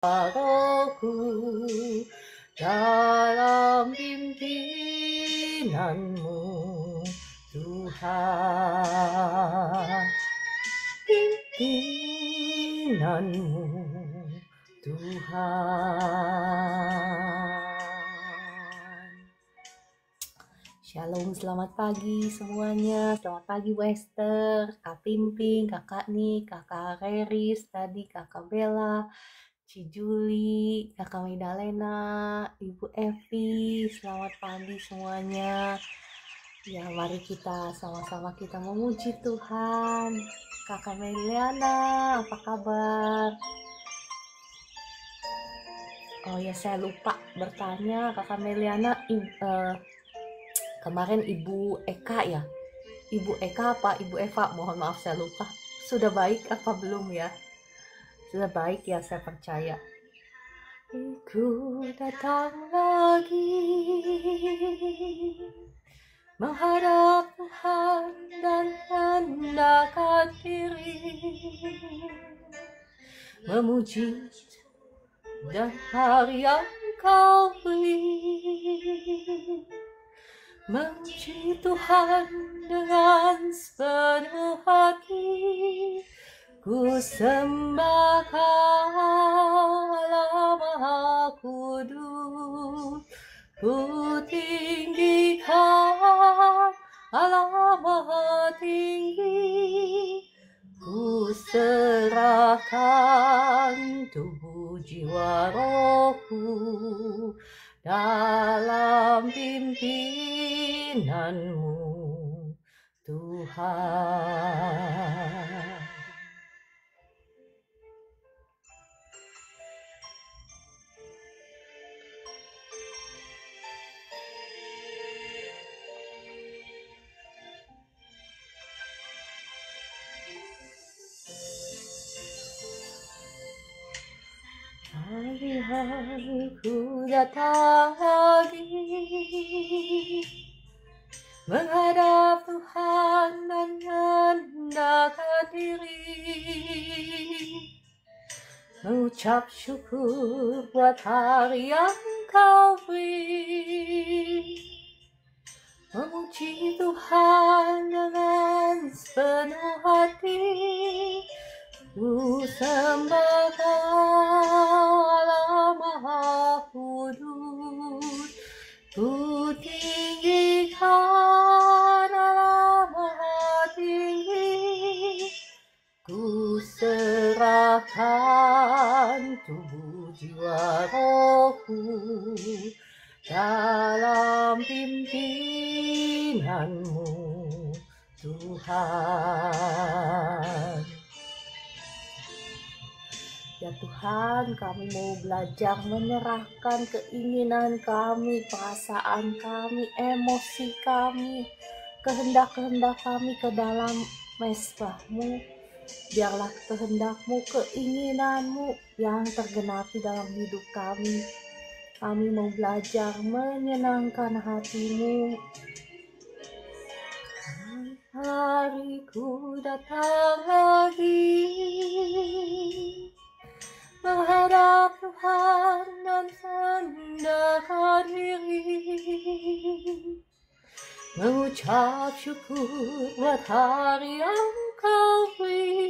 Rohku dalam pimpinanmu Tuhan, pimpinanmu Tuhan. Shalom, selamat pagi semuanya. Selamat pagi Bu Esther, Kak Pimping, Kakak Nik, Kakak Reris, tadi Kakak Bella, Ci Juli, Kakak Medalena, Ibu Evi. Selamat pagi semuanya. Ya, mari kita sama-sama kita memuji Tuhan. Kakak Meliana, apa kabar? Oh ya, saya lupa bertanya, Kakak Meliana, kemarin Ibu Eka ya? Ibu Eka apa Ibu Eva? Mohon maaf saya lupa. Sudah baik apa belum ya? Sudah baik ya, saya percaya. Ku datang lagi menghadap Tuhan dan rendahkan diri, memuji dan hari yang Kau beri. Memuji Tuhan dengan sepenuh hati, ku sembah Allah Maha Kudus, ku tinggikan Allah Maha Tinggi, ku serahkan tubuh jiwa rohku dalam pimpinanmu Tuhan. Hari-hari ku datang lagi menghadap Tuhan dan rendahkan diri, mengucap syukur buat hari yang Kau beri, memuji Tuhan dengan sepenuh hati, ku sembah Allah Maha Kudus, ku tinggikan Allah Maha Tinggi, ku serahkan tubuh jiwa rohku dalam pimpinanmu Tuhan. Ya Tuhan, kami mau belajar menyerahkan keinginan kami, perasaan kami, emosi kami, kehendak-kehendak kami ke dalam mesbah-Mu. Biarlah kehendak-Mu, keinginan-Mu yang tergenapi dalam hidup kami. Kami mau belajar menyenangkan hati-Mu. Hariku datang lagi menghadap Tuhan dan rendahkan diri, mengucap syukur buat hari yang Kau beri,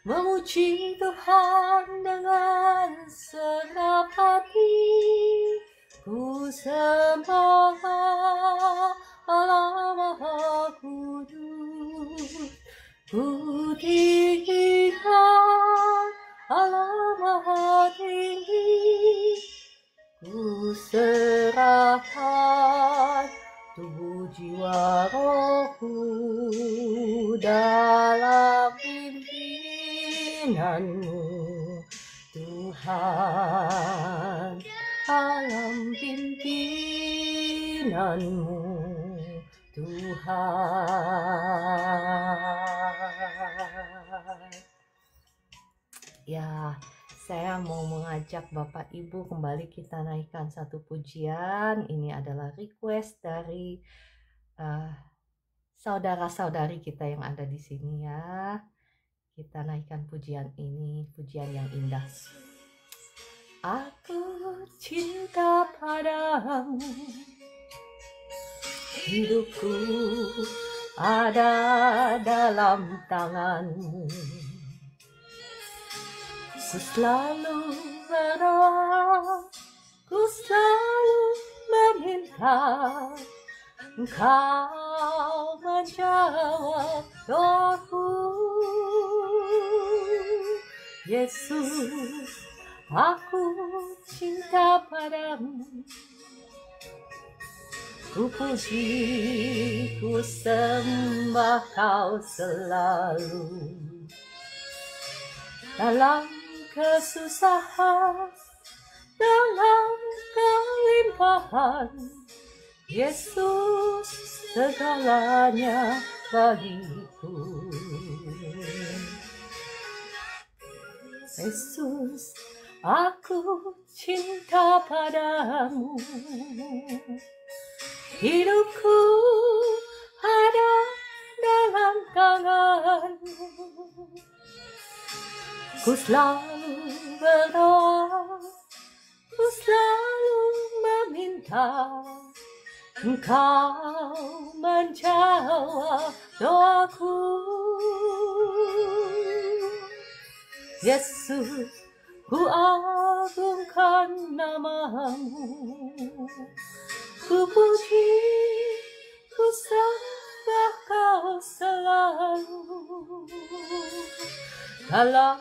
memuji Tuhan dengan segenap hati, ku sembah Allah Maha Kudus, ku tinggikan Allah Maha Tinggi, ku serahkan tubuh jiwa rohku dalam pimpinanmu Tuhan, dalam pimpinanmu Tuhan. Ya, saya mau mengajak Bapak Ibu kembali kita naikkan satu pujian. Ini adalah request dari saudara-saudari kita yang ada di sini ya. kita naikkan pujian ini, pujian yang indah. Aku cinta padamu, hidupku ada dalam tanganmu. Ku selalu berdoa, ku selalu meminta, Engkau menjawab doaku. Yesus, aku cinta padamu. Ku puji, ku sembah Kau selalu. Dalam kesusahan, dalam kelimpahan, Yesus segalanya bagiku. Yesus, aku cinta padamu. Hidupku ada dalam tanganmu. Ku selalu berdoa, ku selalu meminta, Engkau menjawab doaku. Yesus, ku agungkan namamu. Ku puji, ku sembah Kau selalu. Dalam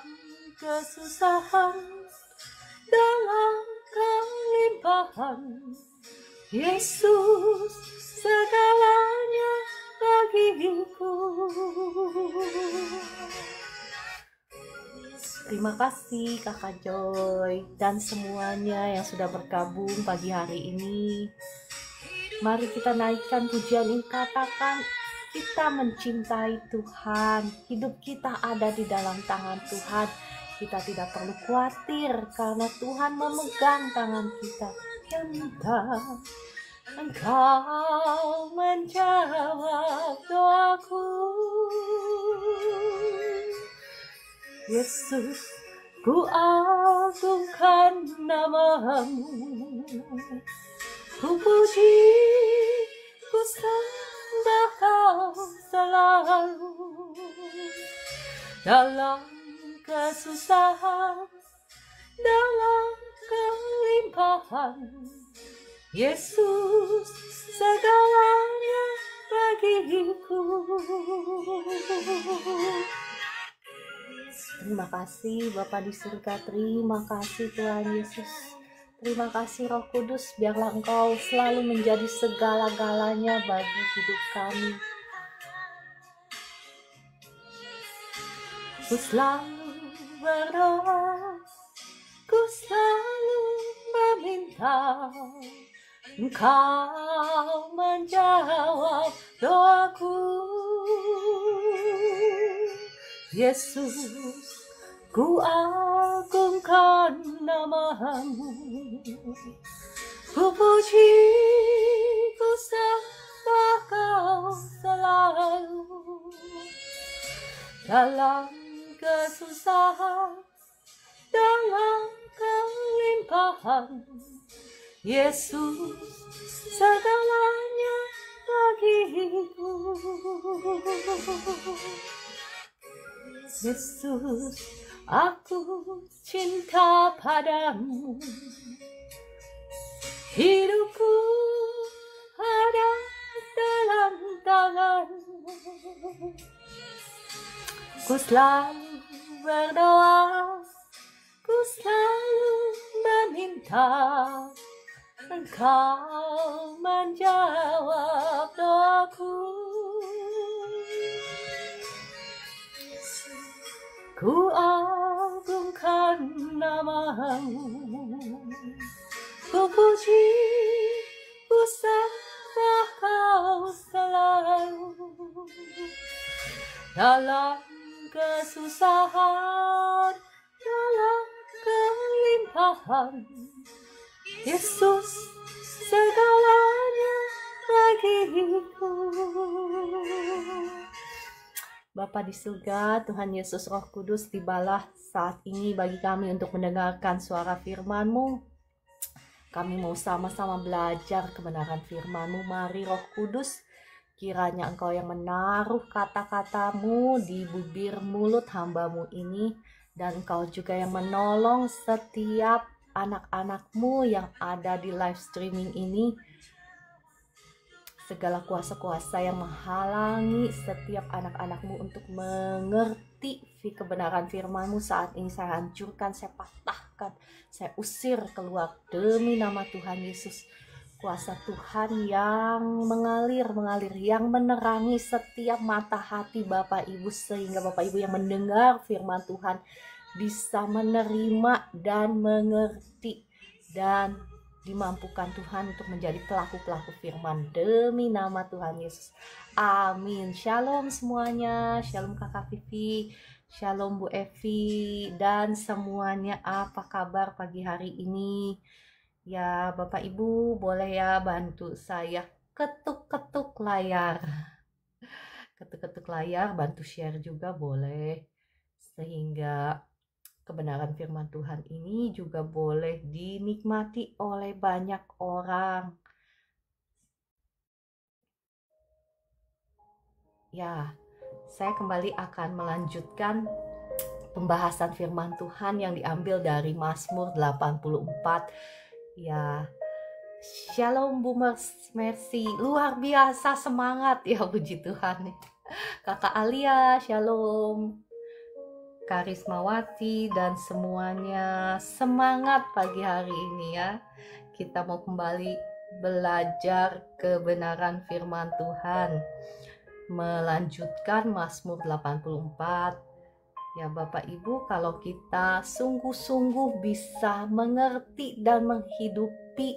kesusahan, dalam kelimpahan, Yesus segalanya bagiku. Terima kasih Kakak Joy dan semuanya yang sudah bergabung pagi hari ini. Mari kita naikkan pujian ini, katakan kita mencintai Tuhan, hidup kita ada di dalam tangan Tuhan. Kita tidak perlu khawatir karena Tuhan memegang tangan kita. Engkau menjawab doaku. Yesus, ku agungkan namamu. Ku puji, ku sembah Kau selalu. Dalam kesusahan, dalam kelimpahan, Yesus segalanya bagiku. Terima kasih Bapa di surga, terima kasih Tuhan Yesus. Terima kasih Roh Kudus, biarlah Engkau selalu menjadi segala-galanya bagi hidup kami. Ku selalu berdoa, ku selalu meminta, Engkau menjawab doaku. Yesus, ku agungkan namamu. Ku puji, ku sembah Kau selalu. Dalam kesusahan, dalam kelimpahan, Yesus segalanya bagiku. Yesus, aku cinta padamu. Hidupku ada dalam tanganmu. Ku selalu berdoa, ku selalu meminta, Engkau menjawab doaku. Ku agungkan namamu. Ku puji, ku sembah Kau selalu. Dalam kesusahan, dalam kelimpahan, Yesus segalanya bagiku. Bapa di surga, Tuhan Yesus Roh Kudus, tibalah saat ini bagi kami untuk mendengarkan suara firman-Mu. Kami mau sama-sama belajar kebenaran firman-Mu. Mari Roh Kudus, kiranya Engkau yang menaruh kata-kata-Mu di bibir mulut hamba-Mu ini, dan Engkau juga yang menolong setiap anak-anak-Mu yang ada di live streaming ini. Segala kuasa-kuasa yang menghalangi setiap anak-anak-Mu untuk mengerti kebenaran firman-Mu saat ini saya hancurkan, saya patahkan, saya usir keluar demi nama Tuhan Yesus. Kuasa Tuhan yang mengalir, yang menerangi setiap mata hati Bapak Ibu, sehingga Bapak Ibu yang mendengar firman Tuhan bisa menerima dan mengerti dan dimampukan Tuhan untuk menjadi pelaku-pelaku firman demi nama Tuhan Yesus. Amin. Shalom semuanya. Shalom Kakak Vivi. Shalom Bu Evi dan semuanya. Apa kabar pagi hari ini? Ya Bapak Ibu boleh ya bantu saya ketuk-ketuk layar. Ketuk-ketuk layar, bantu share juga boleh. Sehingga kebenaran firman Tuhan ini juga boleh dinikmati oleh banyak orang. Ya, saya kembali akan melanjutkan pembahasan firman Tuhan yang diambil dari Mazmur 84. Ya, Shalom Bu Mercy, luar biasa semangat ya, puji Tuhan. Kakak Alia, Shalom. Karismawati dan semuanya, semangat pagi hari ini ya. Kita mau kembali belajar kebenaran firman Tuhan, melanjutkan Mazmur 84. Ya Bapak Ibu, kalau kita sungguh-sungguh bisa mengerti dan menghidupi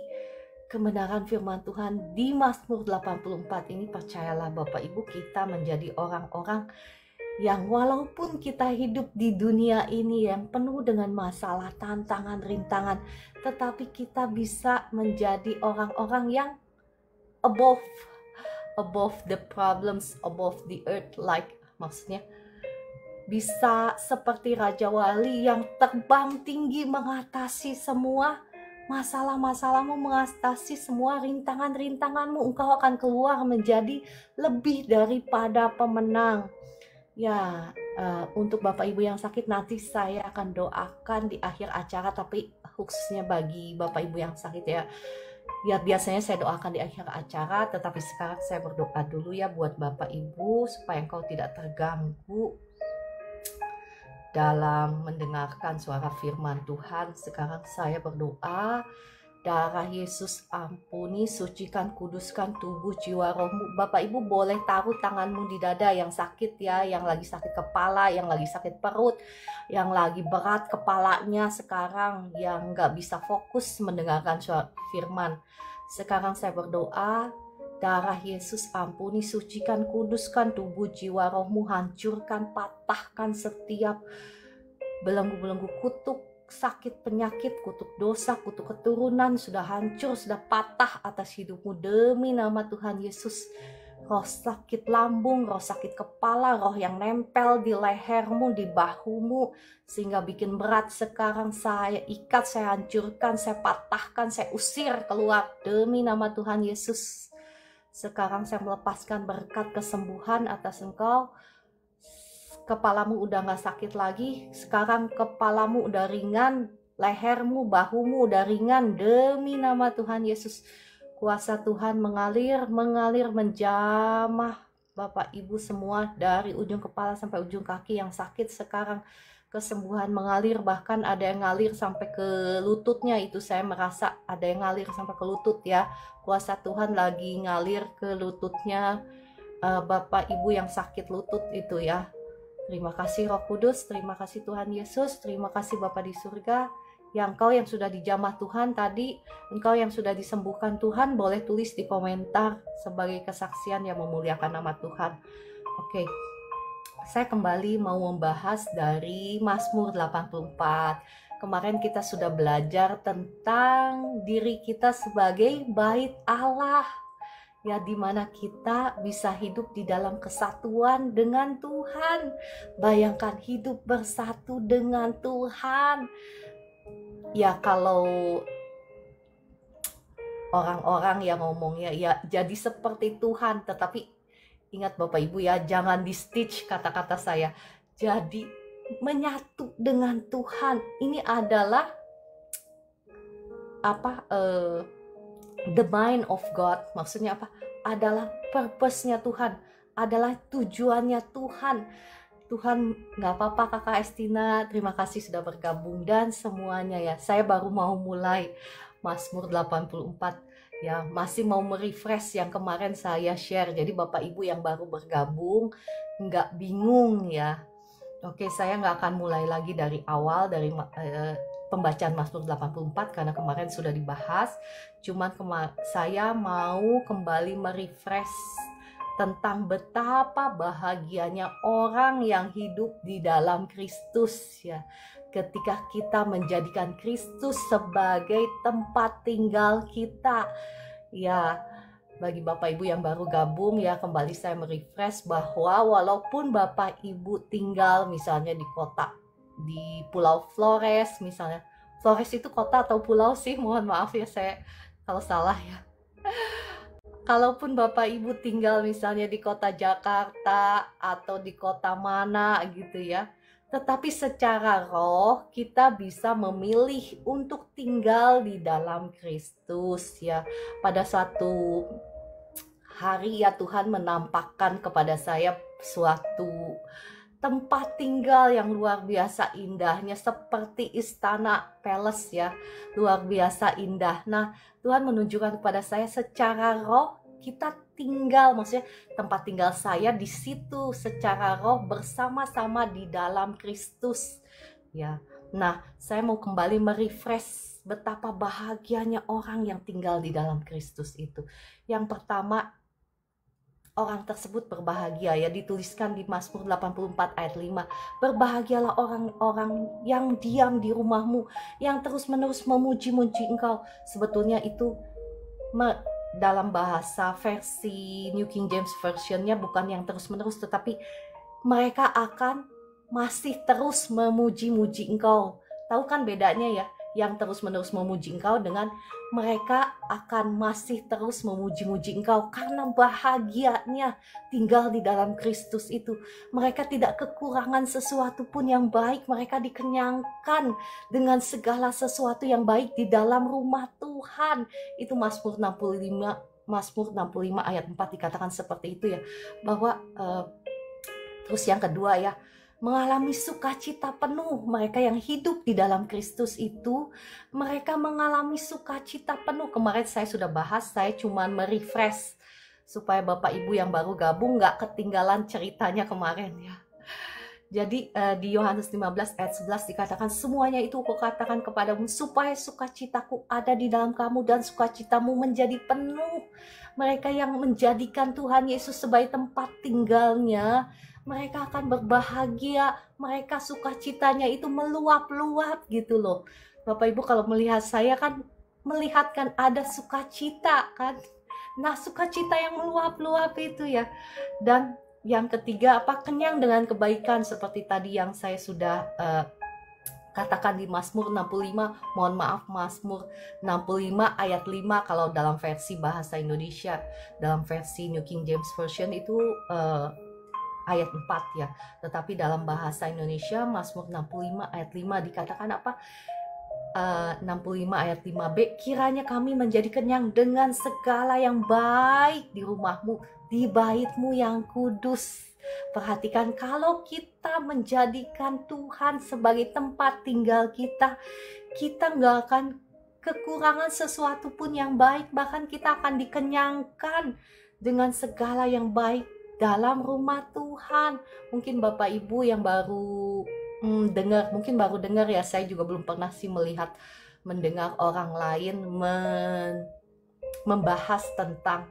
kebenaran firman Tuhan di Mazmur 84 ini, percayalah Bapak Ibu, kita menjadi orang-orang yang walaupun kita hidup di dunia ini yang penuh dengan masalah, tantangan, rintangan, tetapi kita bisa menjadi orang-orang yang above the problems, above the earth, like maksudnya bisa seperti Raja Wali yang terbang tinggi mengatasi semua masalah-masalahmu, mengatasi semua rintangan-rintanganmu. Engkau akan keluar menjadi lebih daripada pemenang. Ya, untuk Bapak Ibu yang sakit nanti saya akan doakan di akhir acara, tapi khususnya bagi Bapak Ibu yang sakit ya. Ya biasanya saya doakan di akhir acara, tetapi sekarang saya berdoa dulu ya buat Bapak Ibu supaya engkau tidak terganggu dalam mendengarkan suara firman Tuhan. Sekarang saya berdoa. Darah Yesus ampuni, sucikan, kuduskan tubuh, jiwa, rohmu. Bapak Ibu boleh taruh tanganmu di dada yang sakit ya, yang lagi sakit kepala, yang lagi sakit perut, yang lagi berat kepalanya sekarang, yang gak bisa fokus mendengarkan suara firman. Sekarang saya berdoa, darah Yesus ampuni, sucikan, kuduskan tubuh, jiwa, rohmu, hancurkan, patahkan setiap belenggu-belenggu kutuk, sakit, penyakit, kutuk dosa, kutuk keturunan sudah hancur, sudah patah atas hidupmu demi nama Tuhan Yesus. Roh sakit lambung, roh sakit kepala, roh yang nempel di lehermu, di bahumu sehingga bikin berat, sekarang saya ikat, saya hancurkan, saya patahkan, saya usir keluar demi nama Tuhan Yesus. Sekarang saya melepaskan berkat kesembuhan atas engkau. Kepalamu udah gak sakit lagi, sekarang kepalamu udah ringan, lehermu, bahumu udah ringan demi nama Tuhan Yesus. Kuasa Tuhan mengalir menjamah Bapak Ibu semua, dari ujung kepala sampai ujung kaki yang sakit. Sekarang kesembuhan mengalir, bahkan ada yang ngalir sampai ke lututnya. Itu saya merasa ada yang ngalir sampai ke lutut ya. Kuasa Tuhan lagi ngalir ke lututnya Bapak Ibu yang sakit lutut itu ya. Terima kasih Roh Kudus, terima kasih Tuhan Yesus, terima kasih Bapa di surga. Yang engkau yang sudah dijamah Tuhan tadi, engkau yang sudah disembuhkan Tuhan, boleh tulis di komentar sebagai kesaksian yang memuliakan nama Tuhan. Oke, saya kembali mau membahas dari Mazmur 84. Kemarin kita sudah belajar tentang diri kita sebagai bait Allah. ya, dimana kita bisa hidup di dalam kesatuan dengan Tuhan. Bayangkan hidup bersatu dengan Tuhan. Ya, kalau orang-orang yang ngomongnya ya jadi seperti Tuhan, tetapi ingat Bapak Ibu ya, jangan di stitch kata-kata saya. Jadi menyatu dengan Tuhan. Ini adalah the mind of God. Maksudnya apa? Adalah purpose-nya Tuhan, adalah tujuannya Tuhan. Tuhan, nggak apa-apa Kakak Estina, terima kasih sudah bergabung dan semuanya ya. Saya baru mau mulai Mazmur 84 ya, masih mau merefresh yang kemarin saya share. Jadi Bapak Ibu yang baru bergabung nggak bingung ya. Oke, saya nggak akan mulai lagi dari awal, dari pembacaan Mazmur 84 karena kemarin sudah dibahas. Cuman saya mau kembali merefresh tentang betapa bahagianya orang yang hidup di dalam Kristus ya. Ketika kita menjadikan Kristus sebagai tempat tinggal kita. Ya, bagi Bapak Ibu yang baru gabung ya, kembali saya merefresh bahwa walaupun Bapak Ibu tinggal misalnya di kota, di Pulau Flores misalnya. Flores itu kota atau pulau sih? Mohon maaf ya saya kalau salah ya. Kalaupun Bapak Ibu tinggal misalnya di kota Jakarta atau di kota mana gitu ya, tetapi secara roh kita bisa memilih untuk tinggal di dalam Kristus ya. Pada suatu hari ya Tuhan menampakkan kepada saya suatu tempat tinggal yang luar biasa indahnya, seperti istana palace ya, luar biasa indah. Nah, Tuhan menunjukkan kepada saya secara roh kita tinggal, maksudnya tempat tinggal saya di situ secara roh bersama-sama di dalam Kristus ya. Nah, saya mau kembali merefresh betapa bahagianya orang yang tinggal di dalam Kristus itu. Yang pertama, orang tersebut berbahagia ya, dituliskan di Mazmur 84 ayat 5. Berbahagialah orang-orang yang diam di rumahmu, yang terus-menerus memuji-muji engkau. Sebetulnya itu dalam bahasa versi New King James Version-nya bukan yang terus-menerus, tetapi mereka akan masih terus memuji-muji engkau. Tahu kan bedanya ya? Yang terus-menerus memuji engkau dengan mereka akan masih terus memuji-muji engkau karena bahagianya tinggal di dalam Kristus itu. Mereka tidak kekurangan sesuatu pun yang baik, mereka dikenyangkan dengan segala sesuatu yang baik di dalam rumah Tuhan. Itu Mazmur 65 ayat 4 dikatakan seperti itu ya. Bahwa terus yang kedua ya, mengalami sukacita penuh. Mereka yang hidup di dalam Kristus itu, mereka mengalami sukacita penuh. Kemarin saya sudah bahas, saya cuma merefresh supaya Bapak Ibu yang baru gabung gak ketinggalan ceritanya kemarin ya. Jadi di Yohanes 15 ayat 11 dikatakan, semuanya itu aku katakan kepadamu supaya sukacitaku ada di dalam kamu dan sukacitamu menjadi penuh. Mereka yang menjadikan Tuhan Yesus sebagai tempat tinggalnya, mereka akan berbahagia, mereka sukacitanya itu meluap-luap gitu loh. Bapak Ibu kalau melihat saya kan, melihatkan ada sukacita kan. Nah, sukacita yang meluap-luap itu ya. Dan yang ketiga apa? Kenyang dengan kebaikan, seperti tadi yang saya sudah katakan di Mazmur 65, mohon maaf, Mazmur 65 ayat 5 kalau dalam versi bahasa Indonesia. Dalam versi New King James Version itu ayat 4 ya. Tetapi dalam bahasa Indonesia Mazmur 65 ayat 5 dikatakan apa? 65 ayat 5b, kiranya kami menjadi kenyang dengan segala yang baik di rumahmu, di baitmu yang kudus. Perhatikan, kalau kita menjadikan Tuhan sebagai tempat tinggal kita, kita nggak akan kekurangan sesuatu pun yang baik, bahkan kita akan dikenyangkan dengan segala yang baik dalam rumah Tuhan. Mungkin Bapak Ibu yang baru mungkin baru dengar ya, saya juga belum pernah sih mendengar orang lain membahas tentang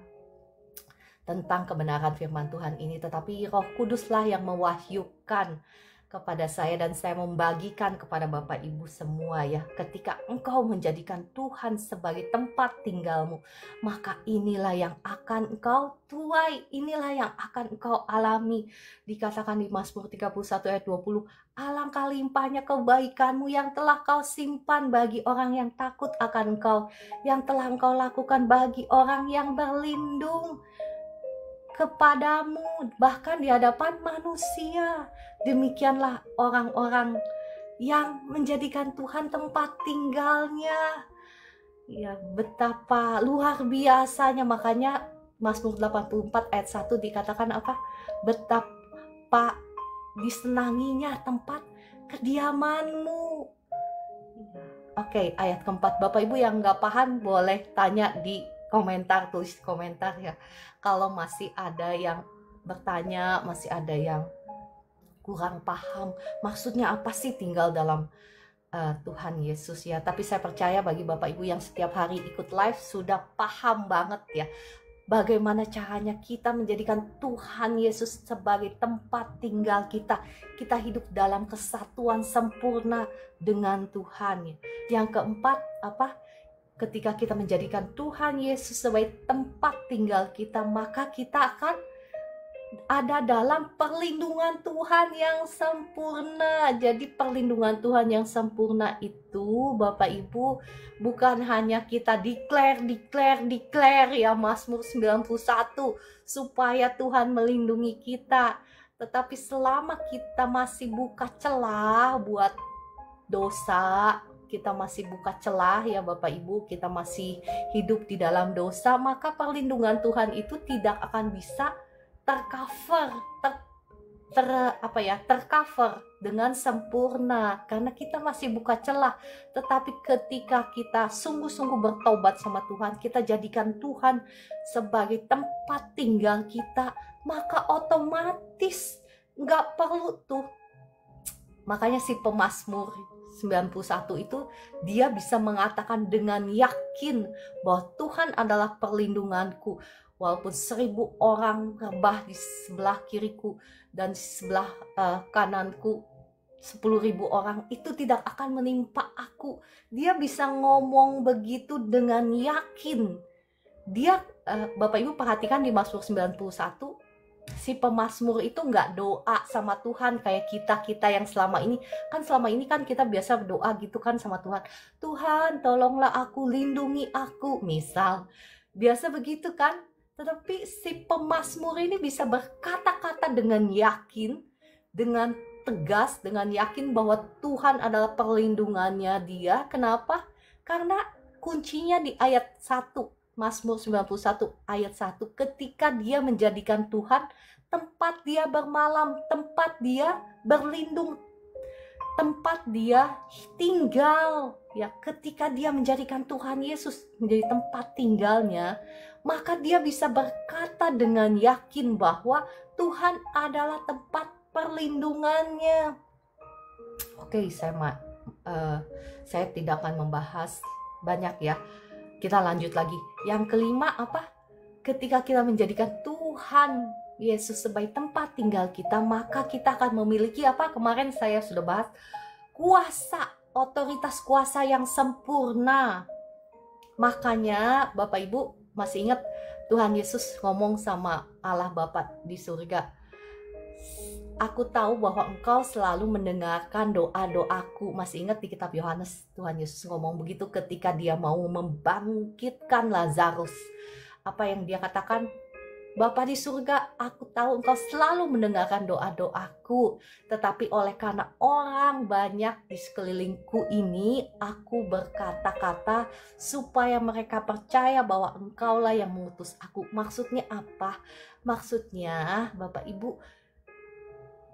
kebenaran firman Tuhan ini, tetapi Roh Kuduslah yang mewahyukan kepada saya, dan saya membagikan kepada Bapak Ibu semua ya. Ketika engkau menjadikan Tuhan sebagai tempat tinggalmu, maka inilah yang akan engkau tuai, inilah yang akan engkau alami. Dikatakan di Mazmur 31 ayat 20, alangkah limpahnya kebaikanmu yang telah kau simpan bagi orang yang takut akan engkau, yang telah engkau lakukan bagi orang yang berlindung kepadamu, bahkan di hadapan manusia. Demikianlah orang-orang yang menjadikan Tuhan tempat tinggalnya. Ya, betapa luar biasanya. Makanya Mazmur 84 ayat 1 dikatakan apa? Betapa disenanginya tempat kediamanmu. Oke, ayat keempat. Bapak Ibu yang nggak paham boleh tanya di komentar, tulis komentar ya. Kalau masih ada yang bertanya, masih ada yang kurang paham, maksudnya apa sih tinggal dalam Tuhan Yesus ya. Tapi saya percaya bagi Bapak Ibu yang setiap hari ikut live sudah paham banget ya, bagaimana caranya kita menjadikan Tuhan Yesus sebagai tempat tinggal kita. Kita hidup dalam kesatuan sempurna dengan Tuhan. Yang keempat apa? Ketika kita menjadikan Tuhan Yesus sebagai tempat tinggal kita, maka kita akan ada dalam perlindungan Tuhan yang sempurna. Jadi perlindungan Tuhan yang sempurna itu Bapak Ibu bukan hanya kita declare ya Mazmur 91 supaya Tuhan melindungi kita, tetapi selama kita masih buka celah buat dosa, kita masih buka celah ya Bapak Ibu, kita masih hidup di dalam dosa, maka perlindungan Tuhan itu tidak akan bisa tercover dengan sempurna karena kita masih buka celah. Tetapi ketika kita sungguh-sungguh bertobat sama Tuhan, kita jadikan Tuhan sebagai tempat tinggal kita, maka otomatis nggak perlu tuh. Makanya si pemazmur 91 itu dia bisa mengatakan dengan yakin bahwa Tuhan adalah perlindunganku. Walaupun 1000 orang rebah di sebelah kiriku dan di sebelah kananku, 10.000 orang itu tidak akan menimpa aku. Dia bisa ngomong begitu dengan yakin. Dia Bapak Ibu perhatikan di Mazmur 91, si pemazmur itu nggak doa sama Tuhan kayak kita yang selama ini kan kita biasa berdoa gitu kan sama Tuhan. Tuhan tolonglah aku, lindungi aku, misal. Biasa begitu kan? Tetapi si pemazmur ini bisa berkata-kata dengan yakin, dengan tegas, dengan yakin bahwa Tuhan adalah perlindungannya dia. Kenapa? Karena kuncinya di ayat 1, Mazmur 91 ayat 1. Ketika dia menjadikan Tuhan tempat dia bermalam, tempat dia berlindung, tempat dia tinggal. Ya, ketika dia menjadikan Tuhan Yesus menjadi tempat tinggalnya, maka dia bisa berkata dengan yakin bahwa Tuhan adalah tempat perlindungannya. Oke, saya tidak akan membahas banyak ya. Kita lanjut lagi. Yang kelima apa? Ketika kita menjadikan Tuhan Yesus sebagai tempat tinggal kita, maka kita akan memiliki apa? Kemarin saya sudah bahas, kuasa, otoritas kuasa yang sempurna. Makanya Bapak Ibu masih ingat Tuhan Yesus ngomong sama Allah Bapa di surga, aku tahu bahwa engkau selalu mendengarkan doa-doaku. Masih ingat di kitab Yohanes Tuhan Yesus ngomong begitu ketika dia mau membangkitkan Lazarus. Apa yang dia katakan? Bapa di surga, aku tahu engkau selalu mendengarkan doa-doaku, tetapi oleh karena orang banyak di sekelilingku ini, aku berkata-kata supaya mereka percaya bahwa engkaulah yang mengutus aku. Maksudnya apa? Maksudnya Bapak Ibu,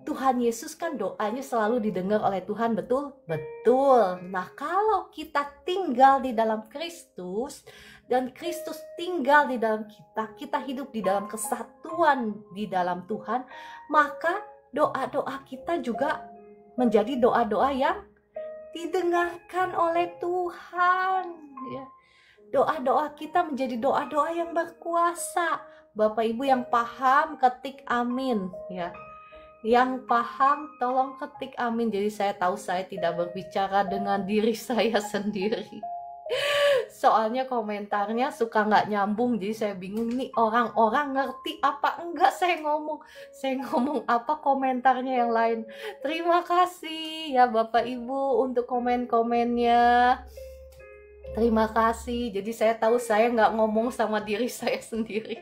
Tuhan Yesus kan doanya selalu didengar oleh Tuhan, betul? Betul. Nah, kalau kita tinggal di dalam Kristus dan Kristus tinggal di dalam kita, kita hidup di dalam kesatuan di dalam Tuhan, maka doa-doa kita juga menjadi doa-doa yang didengarkan oleh Tuhan. Ya. Doa-doa kita menjadi doa-doa yang berkuasa. Bapak Ibu yang paham ketik amin ya. Yang paham tolong ketik amin. Jadi saya tahu saya tidak berbicara dengan diri saya sendiri. Soalnya komentarnya suka nggak nyambung, jadi saya bingung nih orang-orang ngerti apa enggak saya ngomong apa, komentarnya yang lain. Terima kasih ya Bapak Ibu untuk komen-komennya. Terima kasih. Jadi saya tahu saya nggak ngomong sama diri saya sendiri.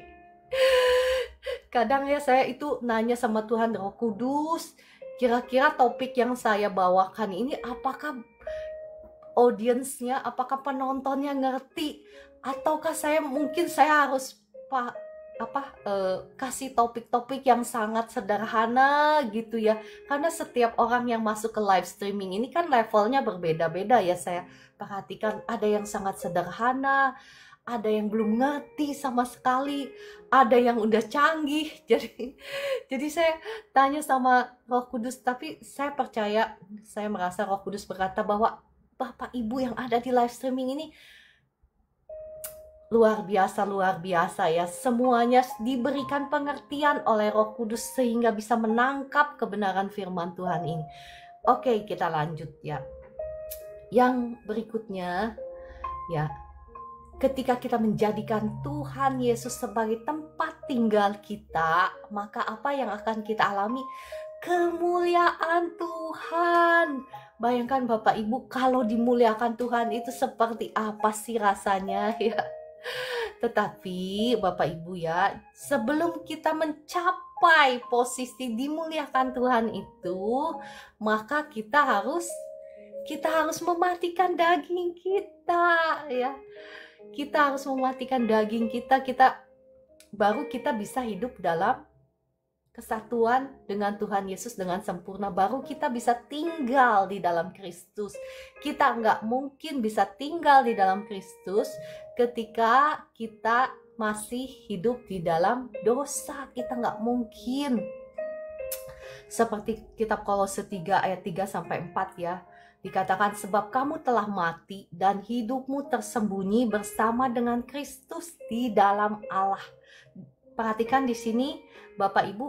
Kadang ya saya itu nanya sama Tuhan, Roh Kudus, kira-kira topik yang saya bawakan ini apakah audiensnya, apakah penontonnya ngerti, ataukah mungkin saya harus kasih topik-topik yang sangat sederhana gitu ya, karena setiap orang yang masuk ke live streaming ini kan levelnya berbeda-beda ya. Saya perhatikan ada yang sangat sederhana, ada yang belum ngerti sama sekali, ada yang udah canggih. Jadi saya tanya sama Roh Kudus, tapi saya percaya, saya merasa Roh Kudus berkata bahwa Bapak Ibu yang ada di live streaming ini luar biasa ya. Semuanya diberikan pengertian oleh Roh Kudus sehingga bisa menangkap kebenaran firman Tuhan ini. Oke, kita lanjut ya. Yang berikutnya ya, ketika kita menjadikan Tuhan Yesus sebagai tempat tinggal kita, maka apa yang akan kita alami? Kemuliaan Tuhan. Bayangkan Bapak Ibu, kalau dimuliakan Tuhan itu seperti apa sih rasanya ya. Tetapi Bapak Ibu ya, sebelum kita mencapai posisi dimuliakan Tuhan itu, maka kita harus mematikan daging kita ya. Kita harus mematikan daging kita, baru kita bisa hidup dalam kesatuan dengan Tuhan Yesus dengan sempurna. Baru kita bisa tinggal di dalam Kristus. Kita nggak mungkin bisa tinggal di dalam Kristus ketika kita masih hidup di dalam dosa. Kita nggak mungkin. Seperti kitab Kolose 3 ayat 3-4 ya. Dikatakan, sebab kamu telah mati dan hidupmu tersembunyi bersama dengan Kristus di dalam Allah. Perhatikan di sini Bapak Ibu,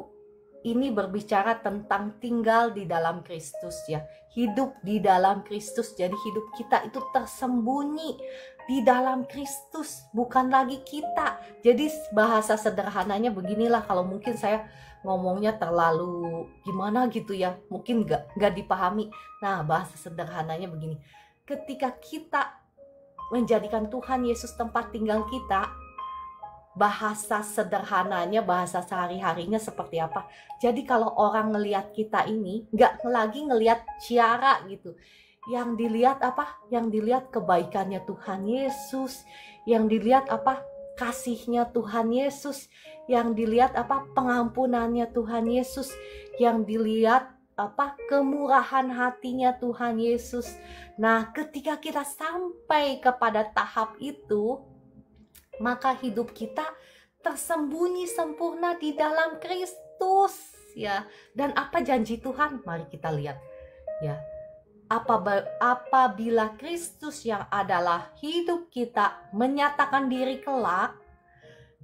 ini berbicara tentang tinggal di dalam Kristus ya. Hidup di dalam Kristus. Jadi hidup kita itu tersembunyi di dalam Kristus, bukan lagi kita. Jadi bahasa sederhananya beginilah, kalau mungkin saya ngomongnya terlalu gimana gitu ya, mungkin gak dipahami. Nah, bahasa sederhananya begini. Ketika kita menjadikan Tuhan Yesus tempat tinggal kita, bahasa sederhananya, bahasa sehari-harinya seperti apa? Jadi kalau orang ngelihat kita ini, nggak lagi ngelihat Ciara gitu. Yang dilihat apa? Yang dilihat kebaikannya Tuhan Yesus. Yang dilihat apa? Kasihnya Tuhan Yesus. Yang dilihat apa? Pengampunannya Tuhan Yesus. Yang dilihat apa? Kemurahan hatinya Tuhan Yesus. Nah, ketika kita sampai kepada tahap itu, maka hidup kita tersembunyi sempurna di dalam Kristus ya. Dan apa janji Tuhan? Mari kita lihat ya. Apabila Kristus yang adalah hidup kita menyatakan diri kelak,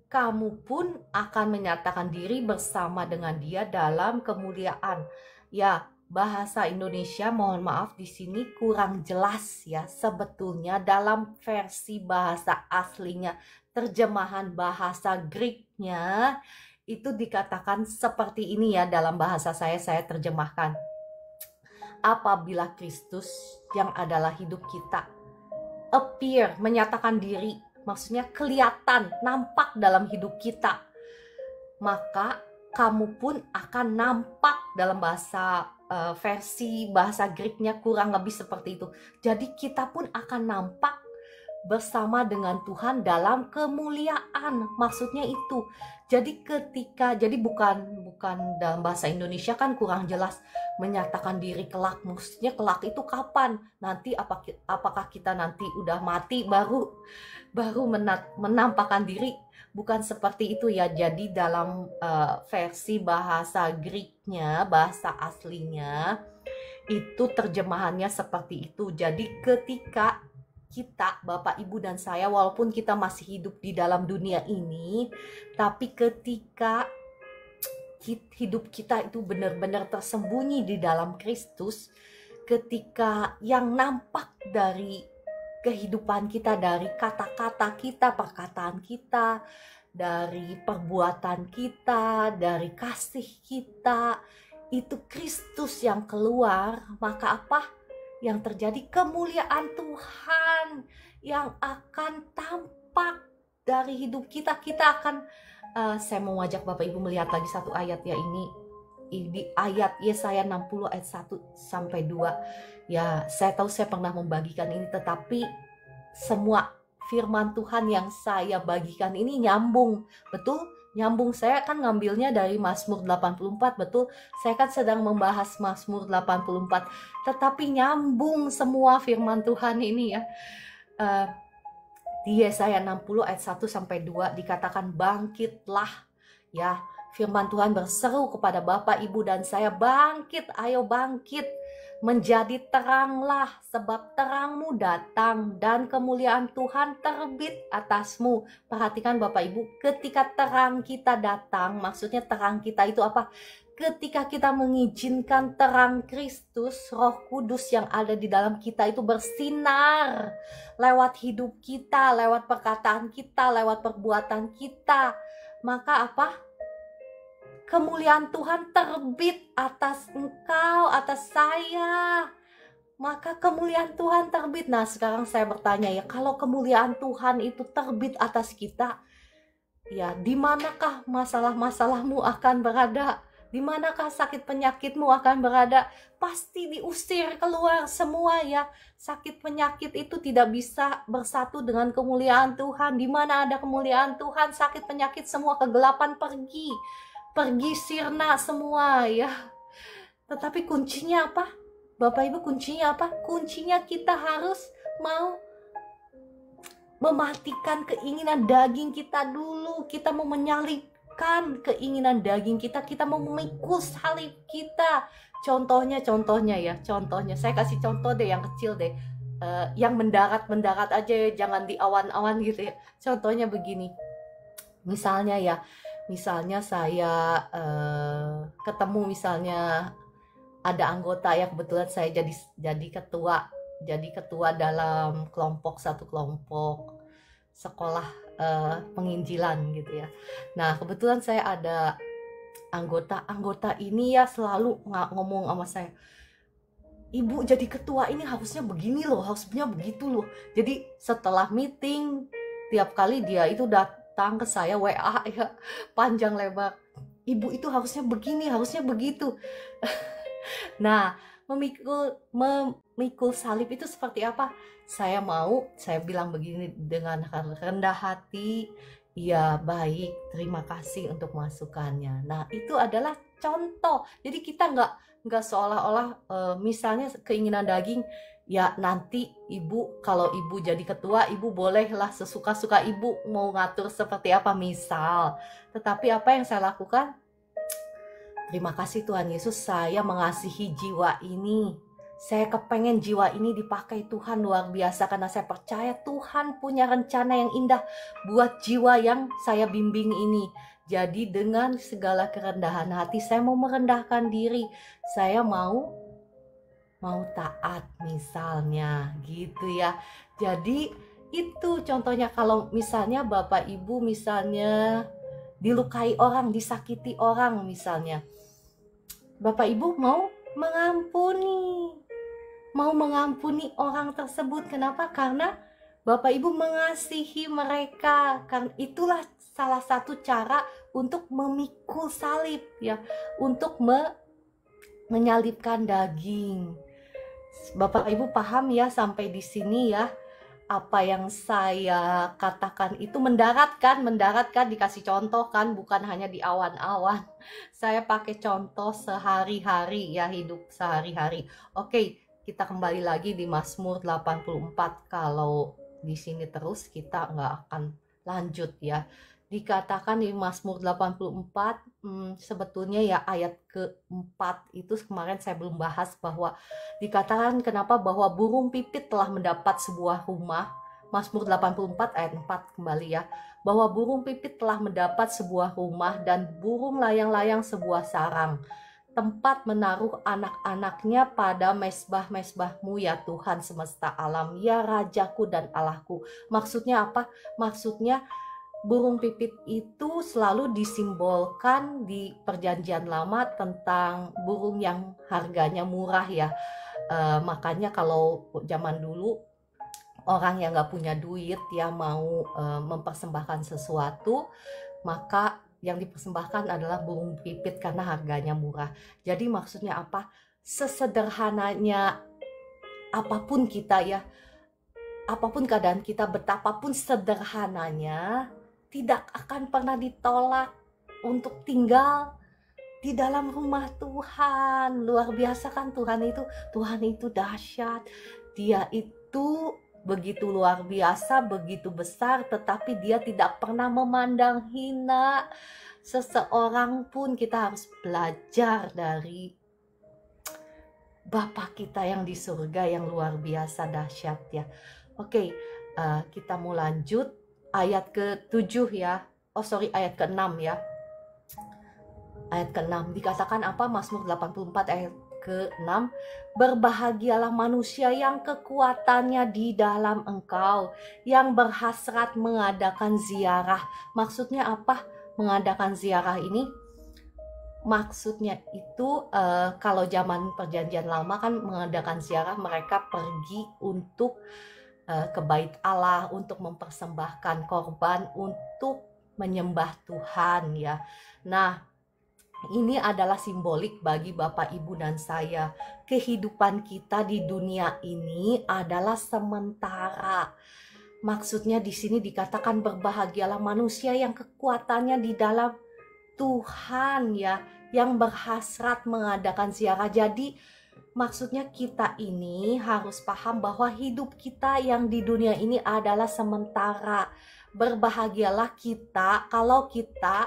kamu pun akan menyatakan diri bersama dengan Dia dalam kemuliaan. Ya, bahasa Indonesia mohon maaf di sini kurang jelas ya. Sebetulnya dalam versi bahasa aslinya, terjemahan bahasa Greek-nya itu dikatakan seperti ini ya. Dalam bahasa saya terjemahkan. Apabila Kristus yang adalah hidup kita appear, menyatakan diri, maksudnya kelihatan, nampak dalam hidup kita, maka kamu pun akan nampak. Dalam bahasa versi bahasa Greek-nya kurang lebih seperti itu. Jadi kita pun akan nampak bersama dengan Tuhan dalam kemuliaan. Maksudnya itu. Jadi bukan dalam bahasa Indonesia kan kurang jelas, menyatakan diri kelak. Maksudnya kelak itu kapan? Nanti apakah kita nanti udah mati baru menampakkan diri? Bukan seperti itu ya. Jadi dalam versi bahasa Greek-nya, bahasa aslinya, itu terjemahannya seperti itu. Jadi ketika kita, Bapak, Ibu, dan saya, walaupun kita masih hidup di dalam dunia ini, tapi ketika hidup kita itu benar-benar tersembunyi di dalam Kristus, ketika yang nampak dari kehidupan kita, dari kata-kata kita, perkataan kita, dari perbuatan kita, dari kasih kita, itu Kristus yang keluar, maka apa yang terjadi? Kemuliaan Tuhan yang akan tampak dari hidup kita. Kita akan saya mau ngajak Bapak Ibu melihat lagi satu ayat ya, ini di ayat Yesaya 60 ayat 1 sampai 2. Ya, saya tahu saya pernah membagikan ini, tetapi semua firman Tuhan yang saya bagikan ini nyambung. Betul? Nyambung. Saya kan ngambilnya dari Mazmur 84, betul? Saya kan sedang membahas Mazmur 84, tetapi nyambung semua firman Tuhan ini ya. Di Yesaya 60 ayat 1 sampai 2 dikatakan, bangkitlah ya. Firman Tuhan berseru kepada Bapak, Ibu, dan saya, bangkit, ayo bangkit, menjadi teranglah, sebab terangmu datang dan kemuliaan Tuhan terbit atasmu. Perhatikan Bapak Ibu, ketika terang kita datang, maksudnya terang kita itu apa? Ketika kita mengizinkan terang Kristus, Roh Kudus yang ada di dalam kita itu bersinar lewat hidup kita, lewat perkataan kita, lewat perbuatan kita, maka apa? Kemuliaan Tuhan terbit atas engkau, atas saya. Maka kemuliaan Tuhan terbit. Nah, sekarang saya bertanya ya, kalau kemuliaan Tuhan itu terbit atas kita, ya di manakah masalah-masalahmu akan berada? Di manakah sakit penyakitmu akan berada? Pasti diusir keluar semua ya. Sakit penyakit itu tidak bisa bersatu dengan kemuliaan Tuhan. Di mana ada kemuliaan Tuhan, sakit penyakit semua, kegelapan pergi sirna semua ya. Tetapi kuncinya apa? Bapak Ibu, kuncinya apa? Kuncinya kita harus mau mematikan keinginan daging kita dulu. Kita mau menyalibkan keinginan daging kita. Kita mau memikul salib kita. Contohnya ya. Contohnya saya kasih contoh deh yang kecil deh. Yang mendarat aja ya, jangan di awan-awan gitu ya. Contohnya begini. Misalnya saya ketemu, misalnya ada anggota ya, kebetulan saya jadi ketua dalam satu kelompok sekolah penginjilan gitu ya. Nah, kebetulan saya ada anggota ini ya selalu ngomong sama saya, Ibu jadi ketua ini harusnya begini loh, harusnya begitu loh. Jadi setelah meeting tiap kali dia itu datang ke saya WA ya panjang lebar, Ibu itu harusnya begini, harusnya begitu. Nah, memikul salib itu seperti apa? Saya bilang begini dengan rendah hati, ya baik, terima kasih untuk masukannya. Nah, itu adalah contoh. Jadi kita nggak seolah-olah misalnya keinginan daging, ya nanti Ibu, kalau Ibu jadi ketua, Ibu bolehlah sesuka-suka Ibu mau ngatur seperti apa misal. Tetapi apa yang saya lakukan? Terima kasih Tuhan Yesus, saya mengasihi jiwa ini. Saya kepengen jiwa ini dipakai Tuhan luar biasa, karena saya percaya Tuhan punya rencana yang indah buat jiwa yang saya bimbing ini. Jadi dengan segala kerendahan hati saya mau merendahkan diri. Saya mau taat misalnya gitu ya. Jadi itu contohnya, kalau misalnya Bapak Ibu misalnya dilukai orang, disakiti orang misalnya, Bapak Ibu mau mengampuni orang tersebut. Kenapa? Karena Bapak Ibu mengasihi mereka. Karena itulah salah satu cara untuk memikul salib ya, untuk menyalibkan daging. Bapak Ibu paham ya sampai di sini ya? Apa yang saya katakan itu mendarat kan, dikasih contoh kan, bukan hanya di awan-awan. Saya pakai contoh sehari-hari ya, hidup sehari-hari. Oke, kita kembali lagi di Mazmur 84. Kalau di sini terus kita nggak akan lanjut ya. Dikatakan di Mazmur 84, sebetulnya ya ayat keempat itu kemarin saya belum bahas, bahwa dikatakan kenapa bahwa burung pipit telah mendapat sebuah rumah, Mazmur 84 ayat 4 kembali ya. Bahwa burung pipit telah mendapat sebuah rumah dan burung layang-layang sebuah sarang, tempat menaruh anak-anaknya pada mezbah-mezbahmu ya Tuhan semesta alam, ya Rajaku dan Allahku. Maksudnya apa? Maksudnya burung pipit itu selalu disimbolkan di perjanjian lama tentang burung yang harganya murah ya. Makanya kalau zaman dulu orang yang gak punya duit ya mau mempersembahkan sesuatu, maka yang dipersembahkan adalah burung pipit karena harganya murah. Jadi maksudnya apa? Sesederhananya apapun kita ya, apapun keadaan kita, betapapun sederhananya, tidak akan pernah ditolak untuk tinggal di dalam rumah Tuhan. Luar biasa kan Tuhan itu dahsyat. Dia itu begitu luar biasa, begitu besar, tetapi dia tidak pernah memandang hina seseorang pun. Kita harus belajar dari Bapa kita yang di surga yang luar biasa dahsyat ya. Oke, kita mau lanjut ayat ke-7 ya. Ayat ke-6 ya. Ayat ke-6 dikatakan apa? Mazmur 84 ayat ke-6, berbahagialah manusia yang kekuatannya di dalam Engkau, yang berhasrat mengadakan ziarah. Maksudnya apa? Mengadakan ziarah ini maksudnya itu kalau zaman perjanjian lama kan mengadakan ziarah, mereka pergi untuk ke bait Allah untuk mempersembahkan korban untuk menyembah Tuhan ya. Nah, ini adalah simbolik bagi Bapak, Ibu, dan saya. Kehidupan kita di dunia ini adalah sementara. Maksudnya di sini dikatakan berbahagialah manusia yang kekuatannya di dalam Tuhan ya, yang berhasrat mengadakan ziarah. Jadi maksudnya kita ini harus paham bahwa hidup kita yang di dunia ini adalah sementara. Berbahagialah kita kalau kita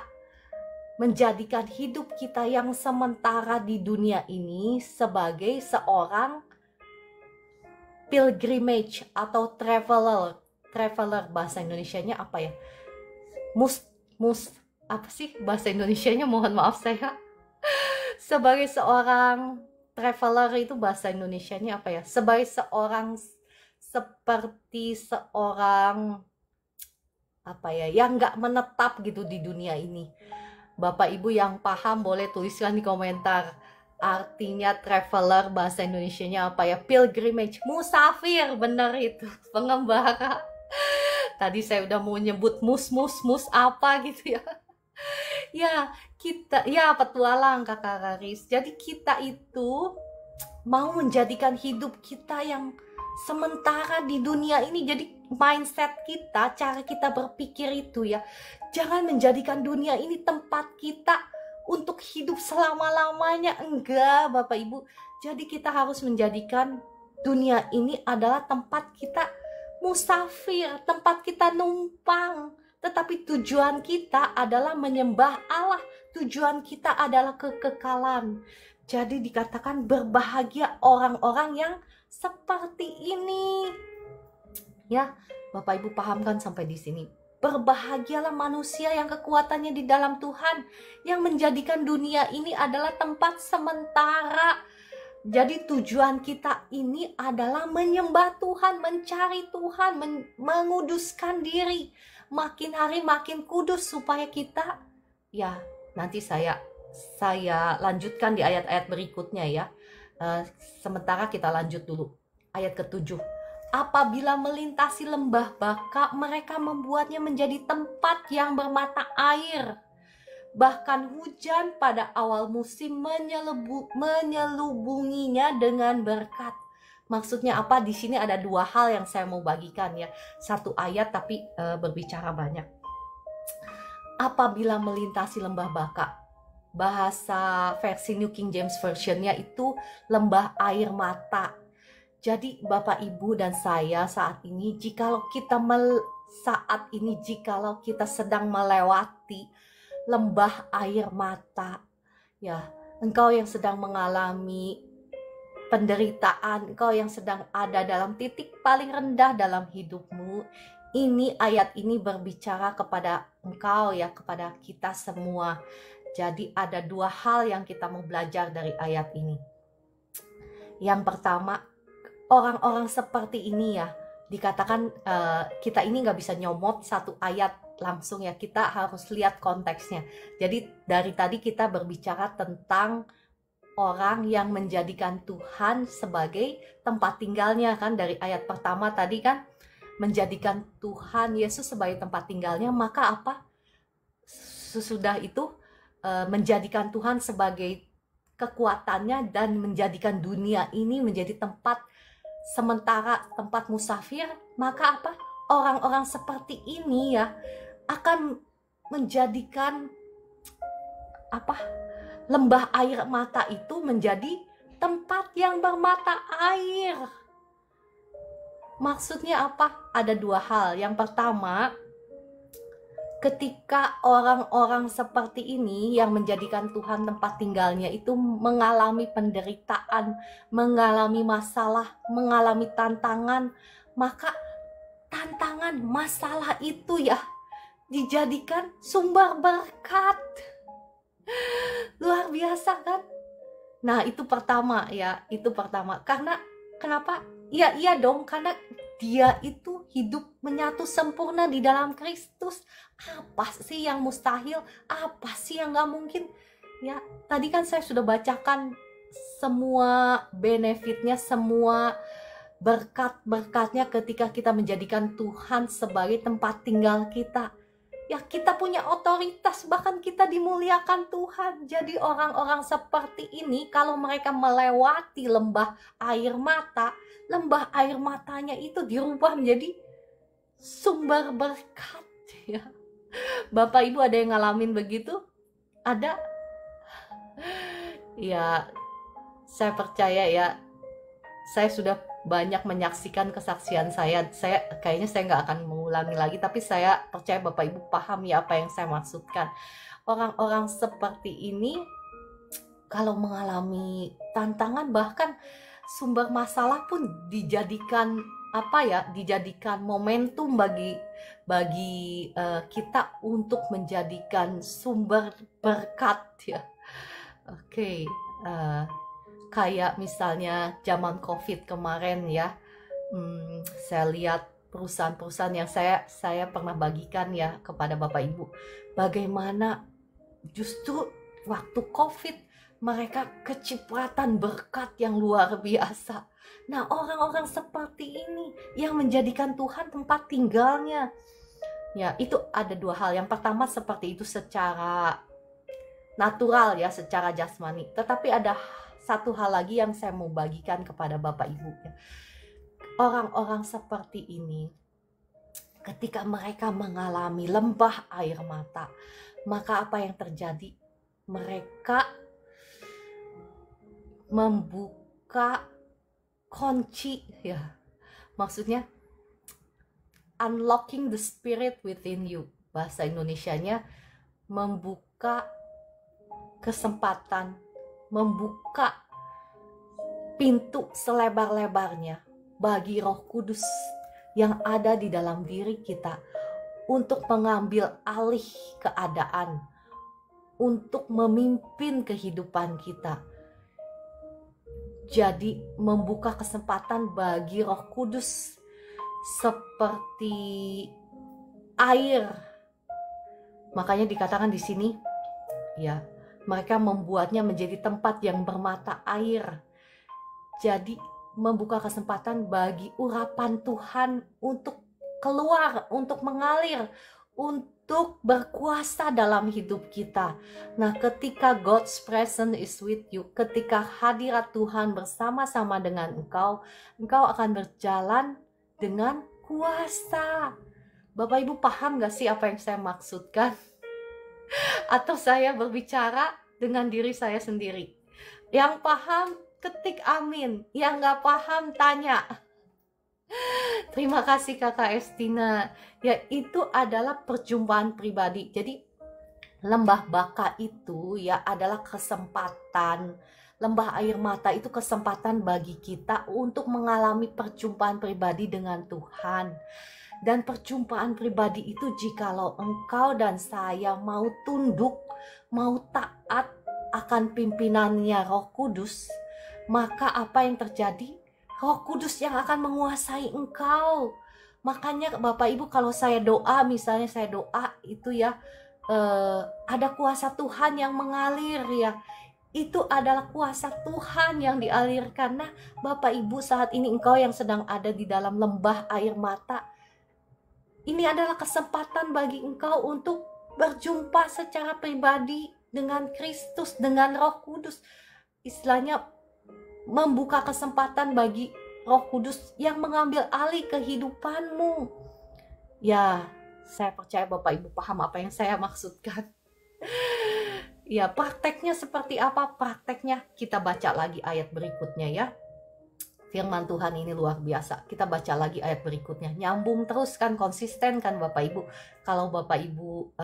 menjadikan hidup kita yang sementara di dunia ini sebagai seorang pilgrimage atau traveler bahasa Indonesianya apa ya? Apa sih bahasa Indonesianya? Mohon maaf saya. Sebagai seorang traveler itu bahasa Indonesianya apa ya? Seperti seorang apa ya, yang nggak menetap gitu di dunia ini. Bapak Ibu yang paham boleh tuliskan di komentar artinya traveler bahasa Indonesianya apa ya? Pilgrimage, musafir, bener itu, pengembara. Tadi saya udah mau nyebut mus apa gitu ya. Ya kita, ya petualang Kakak Karis. Jadi kita itu mau menjadikan hidup kita yang sementara di dunia ini. Jadi mindset kita, cara kita berpikir itu ya, jangan menjadikan dunia ini tempat kita untuk hidup selama-lamanya. Enggak Bapak Ibu. Jadi kita harus menjadikan dunia ini adalah tempat kita musafir, tempat kita numpang. Tetapi tujuan kita adalah menyembah Allah. Tujuan kita adalah kekekalan. Jadi dikatakan berbahagia orang-orang yang seperti ini. Ya, Bapak Ibu pahamkan sampai di sini. Berbahagialah manusia yang kekuatannya di dalam Tuhan, yang menjadikan dunia ini adalah tempat sementara. Jadi tujuan kita ini adalah menyembah Tuhan, mencari Tuhan, menguduskan diri. Makin hari makin kudus supaya kita, ya nanti saya lanjutkan di ayat-ayat berikutnya ya. Sementara kita lanjut dulu ayat ke-7. Apabila melintasi lembah baka, mereka membuatnya menjadi tempat yang bermata air. Bahkan hujan pada awal musim menyelubunginya dengan berkat. Maksudnya apa? Di sini ada dua hal yang saya mau bagikan ya. Satu ayat tapi berbicara banyak. Apabila melintasi lembah baka, bahasa versi New King James Version-nya itu lembah air mata. Jadi Bapak Ibu dan saya saat ini, jikalau kita sedang melewati lembah air mata, ya, engkau yang sedang mengalami penderitaan, engkau yang sedang ada dalam titik paling rendah dalam hidupmu, ini ayat ini berbicara kepada engkau ya, kepada kita semua. Jadi ada dua hal yang kita mau belajar dari ayat ini. Yang pertama, orang-orang seperti ini ya, dikatakan kita ini nggak bisa nyomot satu ayat langsung ya, kita harus lihat konteksnya. Jadi dari tadi kita berbicara tentang orang yang menjadikan Tuhan sebagai tempat tinggalnya kan, dari ayat pertama tadi kan, menjadikan Tuhan Yesus sebagai tempat tinggalnya, maka apa? Sesudah itu menjadikan Tuhan sebagai kekuatannya dan menjadikan dunia ini menjadi tempat sementara, tempat musafir, maka apa? Orang-orang seperti ini ya akan menjadikan apa? Lembah air mata itu menjadi tempat yang bermata air. Maksudnya apa? Ada dua hal. Yang pertama, ketika orang-orang seperti ini yang menjadikan Tuhan tempat tinggalnya itu mengalami penderitaan, mengalami masalah, mengalami tantangan, maka tantangan, masalah itu ya dijadikan sumber berkat. Luar biasa kan? Nah, itu pertama ya, itu pertama. Karena kenapa? Iya dong, karena dia itu hidup menyatu sempurna di dalam Kristus. Apa sih yang mustahil? Apa sih yang gak mungkin? Ya, tadi kan saya sudah bacakan semua benefitnya, semua berkat-berkatnya ketika kita menjadikan Tuhan sebagai tempat tinggal kita. Ya, kita punya otoritas, bahkan kita dimuliakan Tuhan. Jadi orang-orang seperti ini kalau mereka melewati lembah air matanya itu dirubah menjadi sumber berkat ya. Bapak Ibu ada yang ngalamin begitu? Ada? Ya, saya percaya ya, saya sudah banyak menyaksikan kesaksian saya kayaknya saya nggak akan mengulangi lagi, tapi saya percaya Bapak Ibu paham ya apa yang saya maksudkan. Orang-orang seperti ini kalau mengalami tantangan, bahkan sumber masalah pun dijadikan dijadikan momentum bagi kita untuk menjadikan sumber berkat ya. Oke. Kayak misalnya zaman COVID kemarin ya, saya lihat perusahaan-perusahaan yang saya pernah bagikan ya kepada Bapak Ibu, bagaimana justru waktu COVID mereka kecipratan berkat yang luar biasa. Nah, orang-orang seperti ini yang menjadikan Tuhan tempat tinggalnya. Ya, itu ada dua hal. Yang pertama seperti itu secara natural ya, secara jasmani. Tetapi ada satu hal lagi yang saya mau bagikan kepada Bapak Ibu ya. Orang-orang seperti ini ketika mereka mengalami lembah air mata, maka apa yang terjadi? Mereka membuka kunci ya. Maksudnya unlocking the spirit within you. Bahasa Indonesianya membuka kesempatan, membuka pintu selebar-lebarnya bagi Roh Kudus yang ada di dalam diri kita untuk mengambil alih keadaan, untuk memimpin kehidupan kita. Jadi membuka kesempatan bagi Roh Kudus seperti air. Makanya dikatakan di sini ya, mereka membuatnya menjadi tempat yang bermata air. Jadi membuka kesempatan bagi urapan Tuhan untuk keluar, untuk mengalir, untuk berkuasa dalam hidup kita. Nah, ketika God's presence is with you, ketika hadirat Tuhan bersama-sama dengan engkau akan berjalan dengan kuasa. Bapak Ibu paham gak sih apa yang saya maksudkan? Atau saya berbicara dengan diri saya sendiri? Yang paham ketik amin, yang gak paham tanya. Terima kasih Kakak Estina. Ya, itu adalah perjumpaan pribadi. Jadi lembah baka itu ya adalah kesempatan Lembah air mata itu kesempatan bagi kita untuk mengalami perjumpaan pribadi dengan Tuhan. Dan perjumpaan pribadi itu jikalau engkau dan saya mau tunduk, mau taat akan pimpinannya Roh Kudus, maka apa yang terjadi? Roh Kudus yang akan menguasai engkau. Makanya Bapak Ibu, kalau saya doa, misalnya saya doa itu ya, ada kuasa Tuhan yang mengalir ya. Itu adalah kuasa Tuhan yang dialirkan. Nah, Bapak Ibu, saat ini engkau yang sedang ada di dalam lembah air mata, ini adalah kesempatan bagi engkau untuk berjumpa secara pribadi dengan Kristus, dengan Roh Kudus. Istilahnya membuka kesempatan bagi Roh Kudus yang mengambil alih kehidupanmu. Ya, saya percaya Bapak Ibu paham apa yang saya maksudkan. Ya, prakteknya seperti apa? Prakteknya kita baca lagi ayat berikutnya ya. Firman Tuhan ini luar biasa. Kita baca lagi ayat berikutnya. Nyambung terus kan, konsisten kan Bapak Ibu. Kalau Bapak Ibu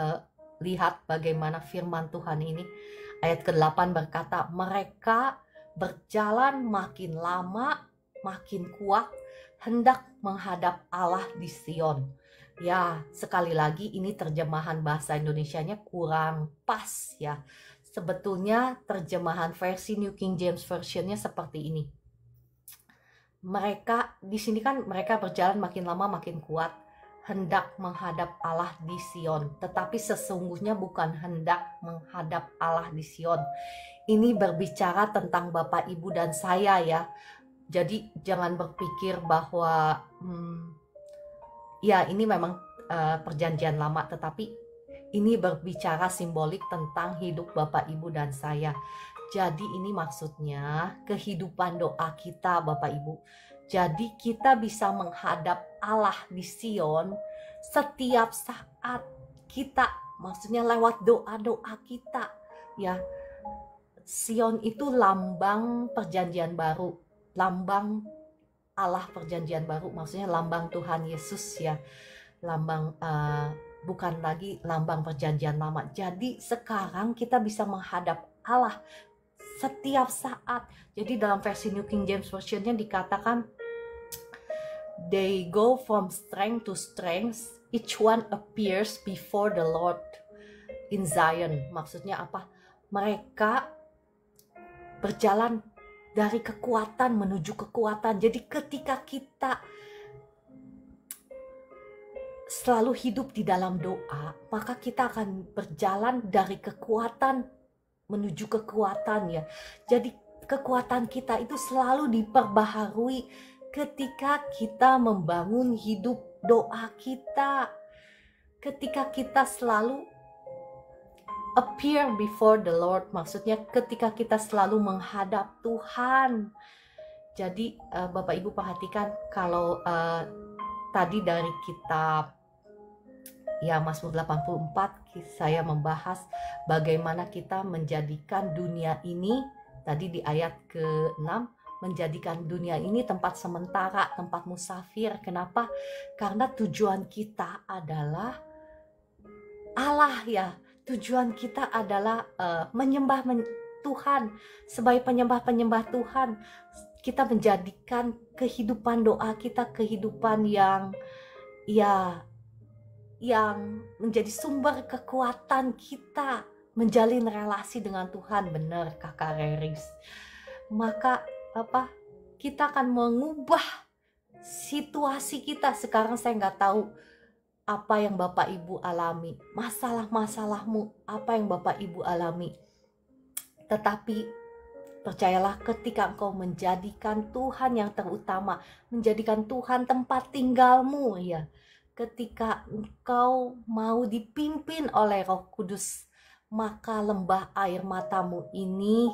lihat bagaimana firman Tuhan ini. Ayat ke-8 berkata, mereka berjalan makin lama, makin kuat, hendak menghadap Allah di Sion. Ya, sekali lagi ini terjemahan bahasa Indonesianya kurang pas ya. Sebetulnya terjemahan versi New King James Version-nya seperti ini. Mereka di sini kan mereka berjalan makin lama makin kuat, hendak menghadap Allah di Sion. Tetapi sesungguhnya bukan hendak menghadap Allah di Sion. Ini berbicara tentang Bapak Ibu dan saya ya. Jadi jangan berpikir bahwa ya ini memang perjanjian lama, tetapi ini berbicara simbolik tentang hidup Bapak Ibu dan saya. Jadi ini maksudnya kehidupan doa kita Bapak Ibu. Jadi kita bisa menghadap Allah di Sion setiap saat kita, maksudnya lewat doa-doa kita ya. Sion itu lambang perjanjian baru, lambang Allah perjanjian baru, maksudnya lambang Tuhan Yesus ya, lambang bukan lagi lambang perjanjian lama. Jadi sekarang kita bisa menghadap Allah setiap saat. Jadi dalam versi New King James Version-nya dikatakan, they go from strength to strength, each one appears before the Lord in Zion. Maksudnya apa? Mereka berjalan dari kekuatan menuju kekuatan. Jadi ketika kita selalu hidup di dalam doa, maka kita akan berjalan dari kekuatan menuju kekuatan ya. Jadi kekuatan kita itu selalu diperbaharui ketika kita membangun hidup doa kita. Ketika kita selalu appear before the Lord, maksudnya ketika kita selalu menghadap Tuhan. Jadi Bapak Ibu perhatikan, kalau tadi dari kitab ya Mazmur 84 saya membahas bagaimana kita menjadikan dunia ini, tadi di ayat ke-6, menjadikan dunia ini tempat sementara, tempat musafir. Kenapa? Karena tujuan kita adalah Allah ya. Tujuan kita adalah menyembah Tuhan. Sebagai penyembah-penyembah Tuhan, kita menjadikan kehidupan doa kita kehidupan yang menjadi sumber kekuatan kita menjalin relasi dengan Tuhan. Benar Kakak Reris. Maka kita akan mengubah situasi kita. Sekarang saya nggak tahu apa yang Bapak Ibu alami, masalah-masalahmu, apa yang Bapak Ibu alami. Tetapi percayalah, ketika engkau menjadikan Tuhan yang terutama, menjadikan Tuhan tempat tinggalmu ya, ketika engkau mau dipimpin oleh Roh Kudus, maka lembah air matamu ini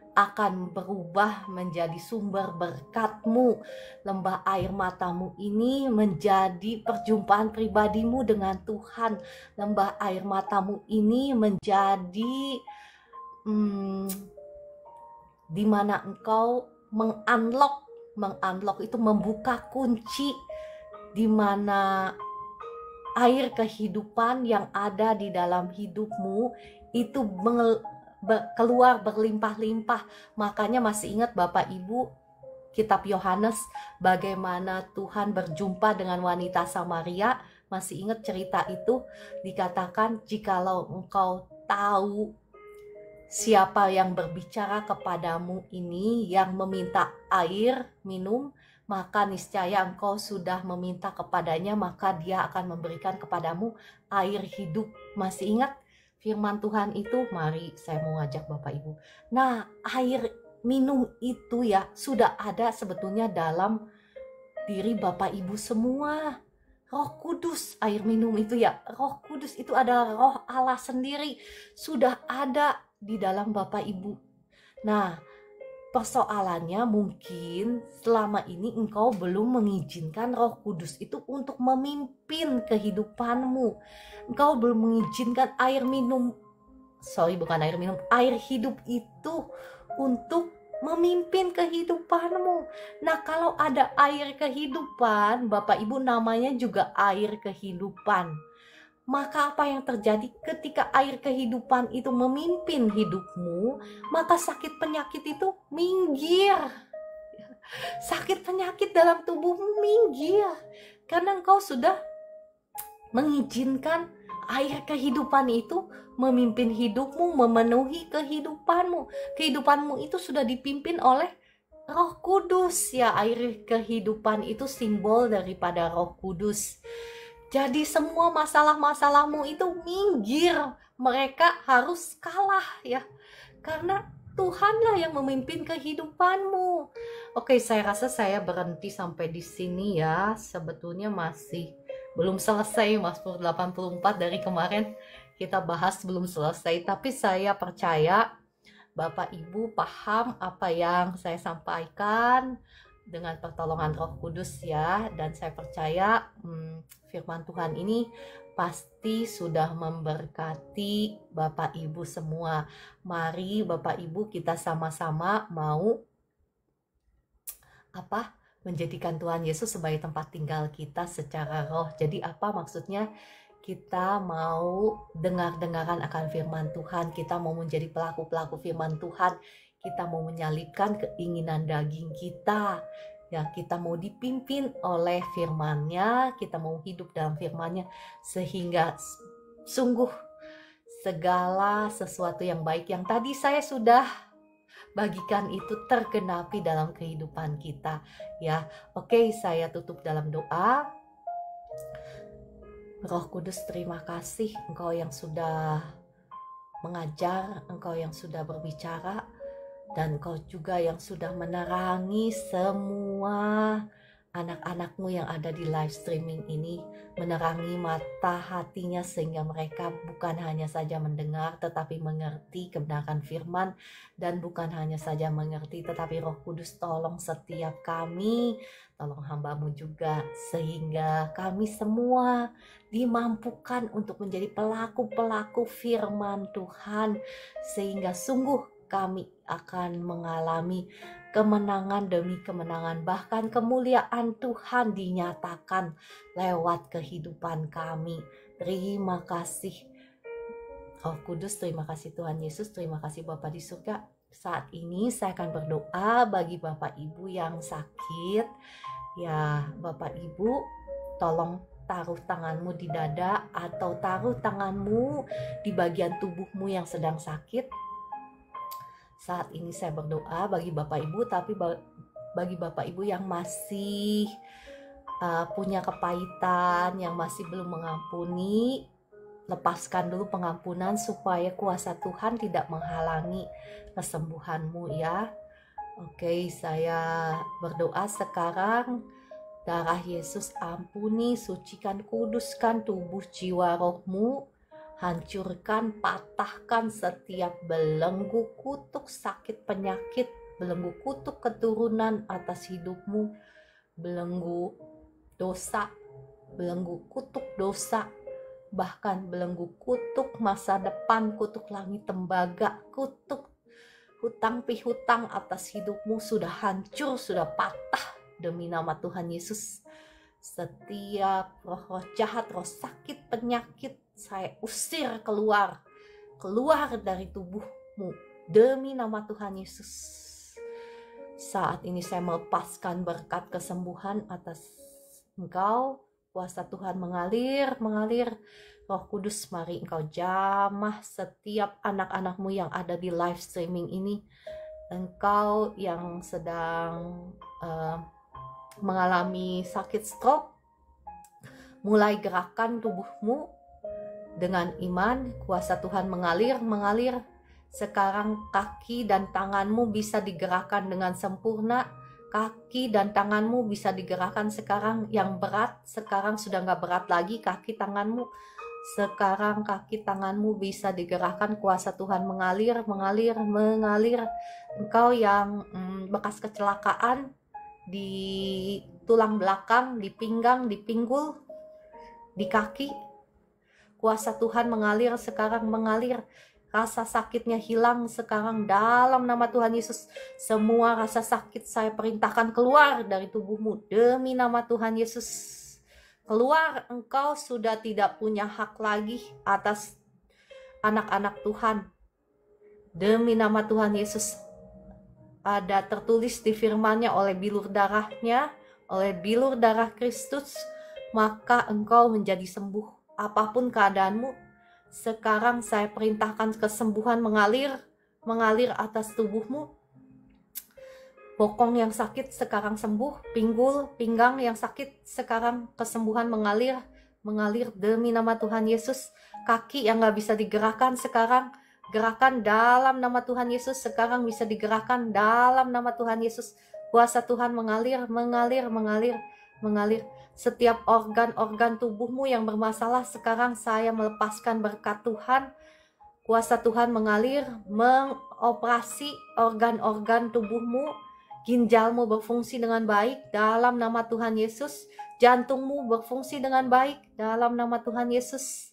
akan berubah menjadi sumber berkatmu. Lembah air matamu ini menjadi perjumpaan pribadimu dengan Tuhan. Lembah air matamu ini menjadi di mana engkau mengunlock itu membuka kunci, di mana air kehidupan yang ada di dalam hidupmu itu keluar berlimpah-limpah. Makanya masih ingat Bapak Ibu kitab Yohanes bagaimana Tuhan berjumpa dengan wanita Samaria? Masih ingat cerita itu? Dikatakan jikalau engkau tahu siapa yang berbicara kepadamu ini, yang meminta air minum, maka niscaya engkau sudah meminta kepadanya, maka dia akan memberikan kepadamu air hidup. Masih ingat firman Tuhan itu? Mari saya mau ngajak Bapak Ibu. Nah, air minum itu ya sudah ada sebetulnya dalam diri Bapak Ibu semua. Roh Kudus, air minum itu ya, Roh Kudus itu adalah Roh Allah sendiri, sudah ada di dalam Bapak Ibu. Nah, persoalannya mungkin selama ini engkau belum mengizinkan Roh Kudus itu untuk memimpin kehidupanmu. Engkau belum mengizinkan air hidup itu untuk memimpin kehidupanmu. Nah, kalau ada air kehidupan, Bapak Ibu, namanya juga air kehidupan. Maka apa yang terjadi ketika air kehidupan itu memimpin hidupmu, maka sakit penyakit itu minggir. Sakit penyakit dalam tubuhmu minggir. Karena engkau sudah mengizinkan air kehidupan itu memimpin hidupmu, memenuhi kehidupanmu. Kehidupanmu itu sudah dipimpin oleh Roh Kudus ya. Air kehidupan itu simbol daripada Roh Kudus. Jadi semua masalah-masalahmu itu minggir. Mereka harus kalah ya. Karena Tuhanlah yang memimpin kehidupanmu. Oke, saya rasa saya berhenti sampai di sini ya. Sebetulnya masih belum selesai Mazmur 84 dari kemarin kita bahas, belum selesai. Tapi saya percaya Bapak Ibu paham apa yang saya sampaikan dengan pertolongan Roh Kudus ya. Dan saya percaya firman Tuhan ini pasti sudah memberkati Bapak Ibu semua. Mari Bapak Ibu kita sama-sama mau menjadikan Tuhan Yesus sebagai tempat tinggal kita secara roh. Jadi apa maksudnya? Kita mau dengar-dengaran akan firman Tuhan, kita mau menjadi pelaku-pelaku firman Tuhan, kita mau menyalibkan keinginan daging kita, ya kita mau dipimpin oleh firman-Nya, kita mau hidup dalam firman-Nya, sehingga sungguh segala sesuatu yang baik yang tadi saya sudah bagikan itu tergenapi dalam kehidupan kita ya. Oke, saya tutup dalam doa. Roh Kudus, terima kasih Engkau yang sudah mengajar, Engkau yang sudah berbicara, dan Engkau juga yang sudah menerangi semua anak-anakmu yang ada di live streaming ini, menerangi mata hatinya sehingga mereka bukan hanya saja mendengar tetapi mengerti kebenaran firman, dan bukan hanya saja mengerti tetapi Roh Kudus tolong setiap kami, tolong hamba-Mu juga, sehingga kami semua dimampukan untuk menjadi pelaku-pelaku firman Tuhan, sehingga sungguh kami akan mengalami kemenangan demi kemenangan, bahkan kemuliaan Tuhan dinyatakan lewat kehidupan kami. Terima kasih Roh Kudus, terima kasih Tuhan Yesus, terima kasih Bapa di surga. Saat ini saya akan berdoa bagi Bapak Ibu yang sakit. Ya, Bapak Ibu, tolong taruh tanganmu di dada atau taruh tanganmu di bagian tubuhmu yang sedang sakit. Saat ini saya berdoa bagi Bapak Ibu, tapi bagi Bapak Ibu yang masih punya kepahitan, yang masih belum mengampuni, lepaskan dulu pengampunan supaya kuasa Tuhan tidak menghalangi kesembuhanmu ya. Oke, saya berdoa sekarang. Darah Yesus ampuni, sucikan, kuduskan tubuh jiwa rohmu. Hancurkan, patahkan setiap belenggu kutuk sakit penyakit, belenggu kutuk keturunan atas hidupmu, belenggu dosa, belenggu kutuk dosa, bahkan belenggu kutuk masa depan, kutuk langit tembaga, kutuk hutang pihutang atas hidupmu sudah hancur, sudah patah demi nama Tuhan Yesus. Setiap roh-roh jahat, roh sakit, penyakit, saya usir keluar dari tubuhmu tubuhmu. Demi nama Tuhan Yesus. Saat ini saya melepaskan berkat kesembuhan atas engkau. Kuasa Tuhan mengalir. Roh Kudus, mari engkau jamah setiap anak-anakmu yang ada di live streaming ini. Engkau yang sedang mengalami sakit stroke, mulai gerakan tubuhmu dengan iman. Kuasa Tuhan mengalir. Sekarang kaki dan tanganmu bisa digerakkan dengan sempurna. Kaki dan tanganmu bisa digerakkan sekarang. Yang berat sekarang sudah nggak berat lagi kaki tanganmu. Sekarang kaki tanganmu bisa digerakkan. Kuasa Tuhan mengalir. Engkau yang bekas kecelakaan di tulang belakang, di pinggang, di pinggul, di kaki, kuasa Tuhan mengalir sekarang, rasa sakitnya hilang sekarang dalam nama Tuhan Yesus. Semua rasa sakit saya perintahkan keluar dari tubuhmu demi nama Tuhan Yesus. Keluar, engkau sudah tidak punya hak lagi atas anak-anak Tuhan. Demi nama Tuhan Yesus. Ada tertulis di firman-Nya, oleh bilur darahnya, oleh bilur darah Kristus, maka engkau menjadi sembuh. Apapun keadaanmu, sekarang saya perintahkan kesembuhan mengalir atas tubuhmu. Bokong yang sakit sekarang sembuh, pinggang yang sakit sekarang kesembuhan mengalir demi nama Tuhan Yesus. Kaki yang gak bisa digerakkan sekarang, gerakan dalam nama Tuhan Yesus sekarang bisa digerakkan dalam nama Tuhan Yesus. Kuasa Tuhan mengalir. Setiap organ-organ tubuhmu yang bermasalah sekarang saya melepaskan berkat Tuhan. Kuasa Tuhan mengalir, mengoperasi organ-organ tubuhmu. Ginjalmu berfungsi dengan baik dalam nama Tuhan Yesus. Jantungmu berfungsi dengan baik dalam nama Tuhan Yesus.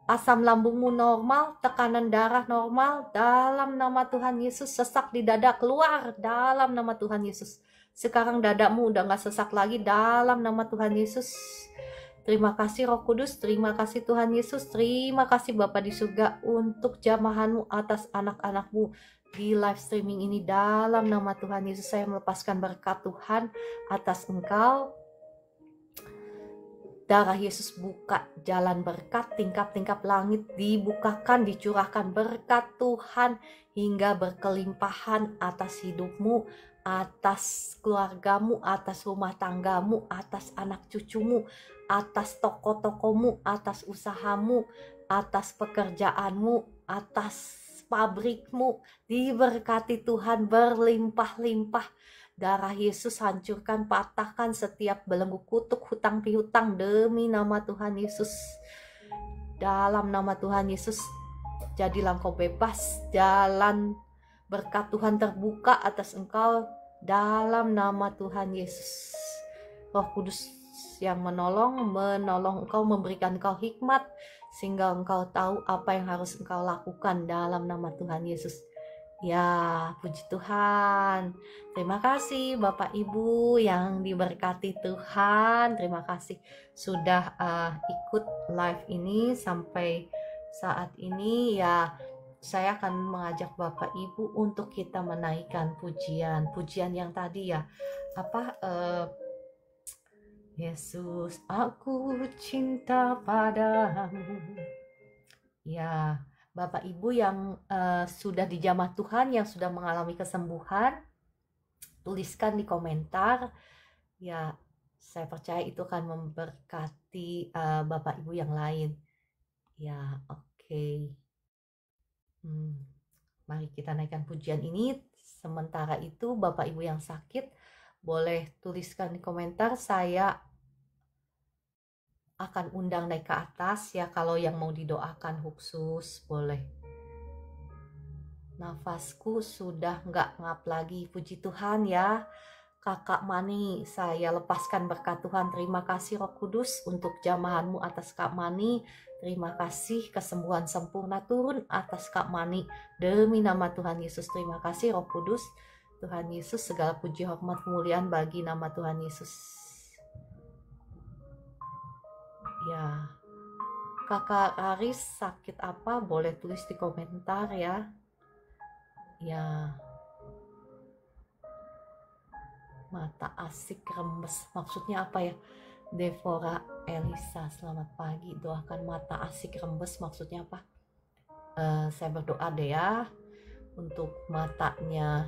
Asam lambungmu normal, tekanan darah normal dalam nama Tuhan Yesus. Sesak di dada keluar dalam nama Tuhan Yesus. Sekarang dadamu udah gak sesak lagi dalam nama Tuhan Yesus. Terima kasih Roh Kudus, terima kasih Tuhan Yesus, terima kasih Bapa di surga untuk jamahanmu atas anak-anakmu di live streaming ini. Dalam nama Tuhan Yesus saya melepaskan berkat Tuhan atas engkau. Darah Yesus buka jalan berkat, tingkap-tingkap langit dibukakan, dicurahkan berkat Tuhan hingga berkelimpahan atas hidupmu, atas keluargamu, atas rumah tanggamu, atas anak cucumu, atas toko-tokomu, atas usahamu, atas pekerjaanmu, atas pabrikmu. Diberkati Tuhan berlimpah-limpah. Darah Yesus hancurkan, patahkan setiap belenggu kutuk, hutang pihutang demi nama Tuhan Yesus. Dalam nama Tuhan Yesus, jadilah engkau bebas. Jalan berkat Tuhan terbuka atas engkau dalam nama Tuhan Yesus. Roh Kudus yang menolong engkau, memberikan engkau hikmat sehingga engkau tahu apa yang harus engkau lakukan dalam nama Tuhan Yesus. Ya, puji Tuhan. Terima kasih Bapak Ibu yang diberkati Tuhan. Terima kasih sudah ikut live ini sampai saat ini. Ya, saya akan mengajak Bapak Ibu untuk kita menaikkan pujian yang tadi ya. Yesus, aku cinta padamu. Ya, Bapak Ibu yang sudah dijamah Tuhan, yang sudah mengalami kesembuhan, tuliskan di komentar. Ya, saya percaya itu akan memberkati Bapak Ibu yang lain. Ya, oke. Mari kita naikkan pujian ini. Sementara itu Bapak Ibu yang sakit boleh tuliskan di komentar. Saya akan undang naik ke atas ya, kalau yang mau didoakan khusus boleh. Nafasku sudah nggak ngap lagi, puji Tuhan ya. Kakak Mani, saya lepaskan berkat Tuhan. Terima kasih Roh Kudus untuk jamahanmu atas Kak Mani. Terima kasih kesembuhan sempurna turun atas Kak Mani demi nama Tuhan Yesus. Terima kasih Roh Kudus. Tuhan Yesus, segala puji hormat kemuliaan bagi nama Tuhan Yesus. Ya, Kakak Aris sakit apa? Boleh tulis di komentar ya. Ya, mata asik rembes. Maksudnya apa ya? Devora Elisa, selamat pagi. Doakan mata asik rembes, maksudnya apa? Saya berdoa deh ya untuk matanya.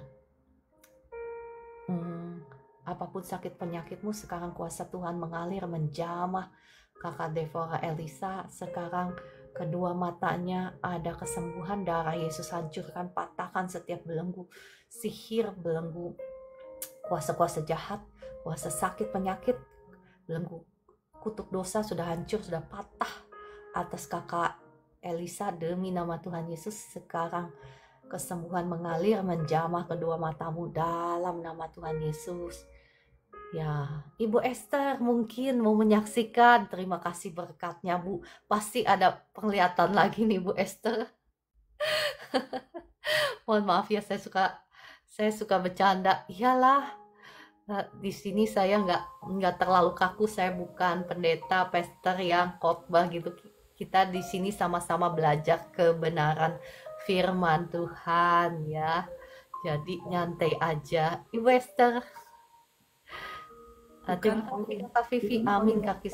Apapun sakit penyakitmu, sekarang kuasa Tuhan mengalir menjamah kakak Devora Elisa. Sekarang kedua matanya ada kesembuhan, darah Yesus hancurkan, patahkan setiap belenggu sihir, belenggu kuasa-kuasa jahat, kuasa sakit penyakit, belenggu kutuk dosa sudah hancur, sudah patah atas kakak Elisa demi nama Tuhan Yesus. Sekarang kesembuhan mengalir menjamah kedua matamu dalam nama Tuhan Yesus. Ya, Ibu Esther mungkin mau menyaksikan. Terima kasih berkatnya, Bu. Pasti ada penglihatan lagi nih, Bu Esther. Mohon maaf ya, saya suka bercanda. Iyalah, di sini saya nggak terlalu kaku. Saya bukan pendeta, pastor yang khotbah gitu. Kita di sini sama-sama belajar kebenaran firman Tuhan ya. Jadi nyantai aja, Ibu Esther. Terima kasih Kak Vivi, amin. Kaki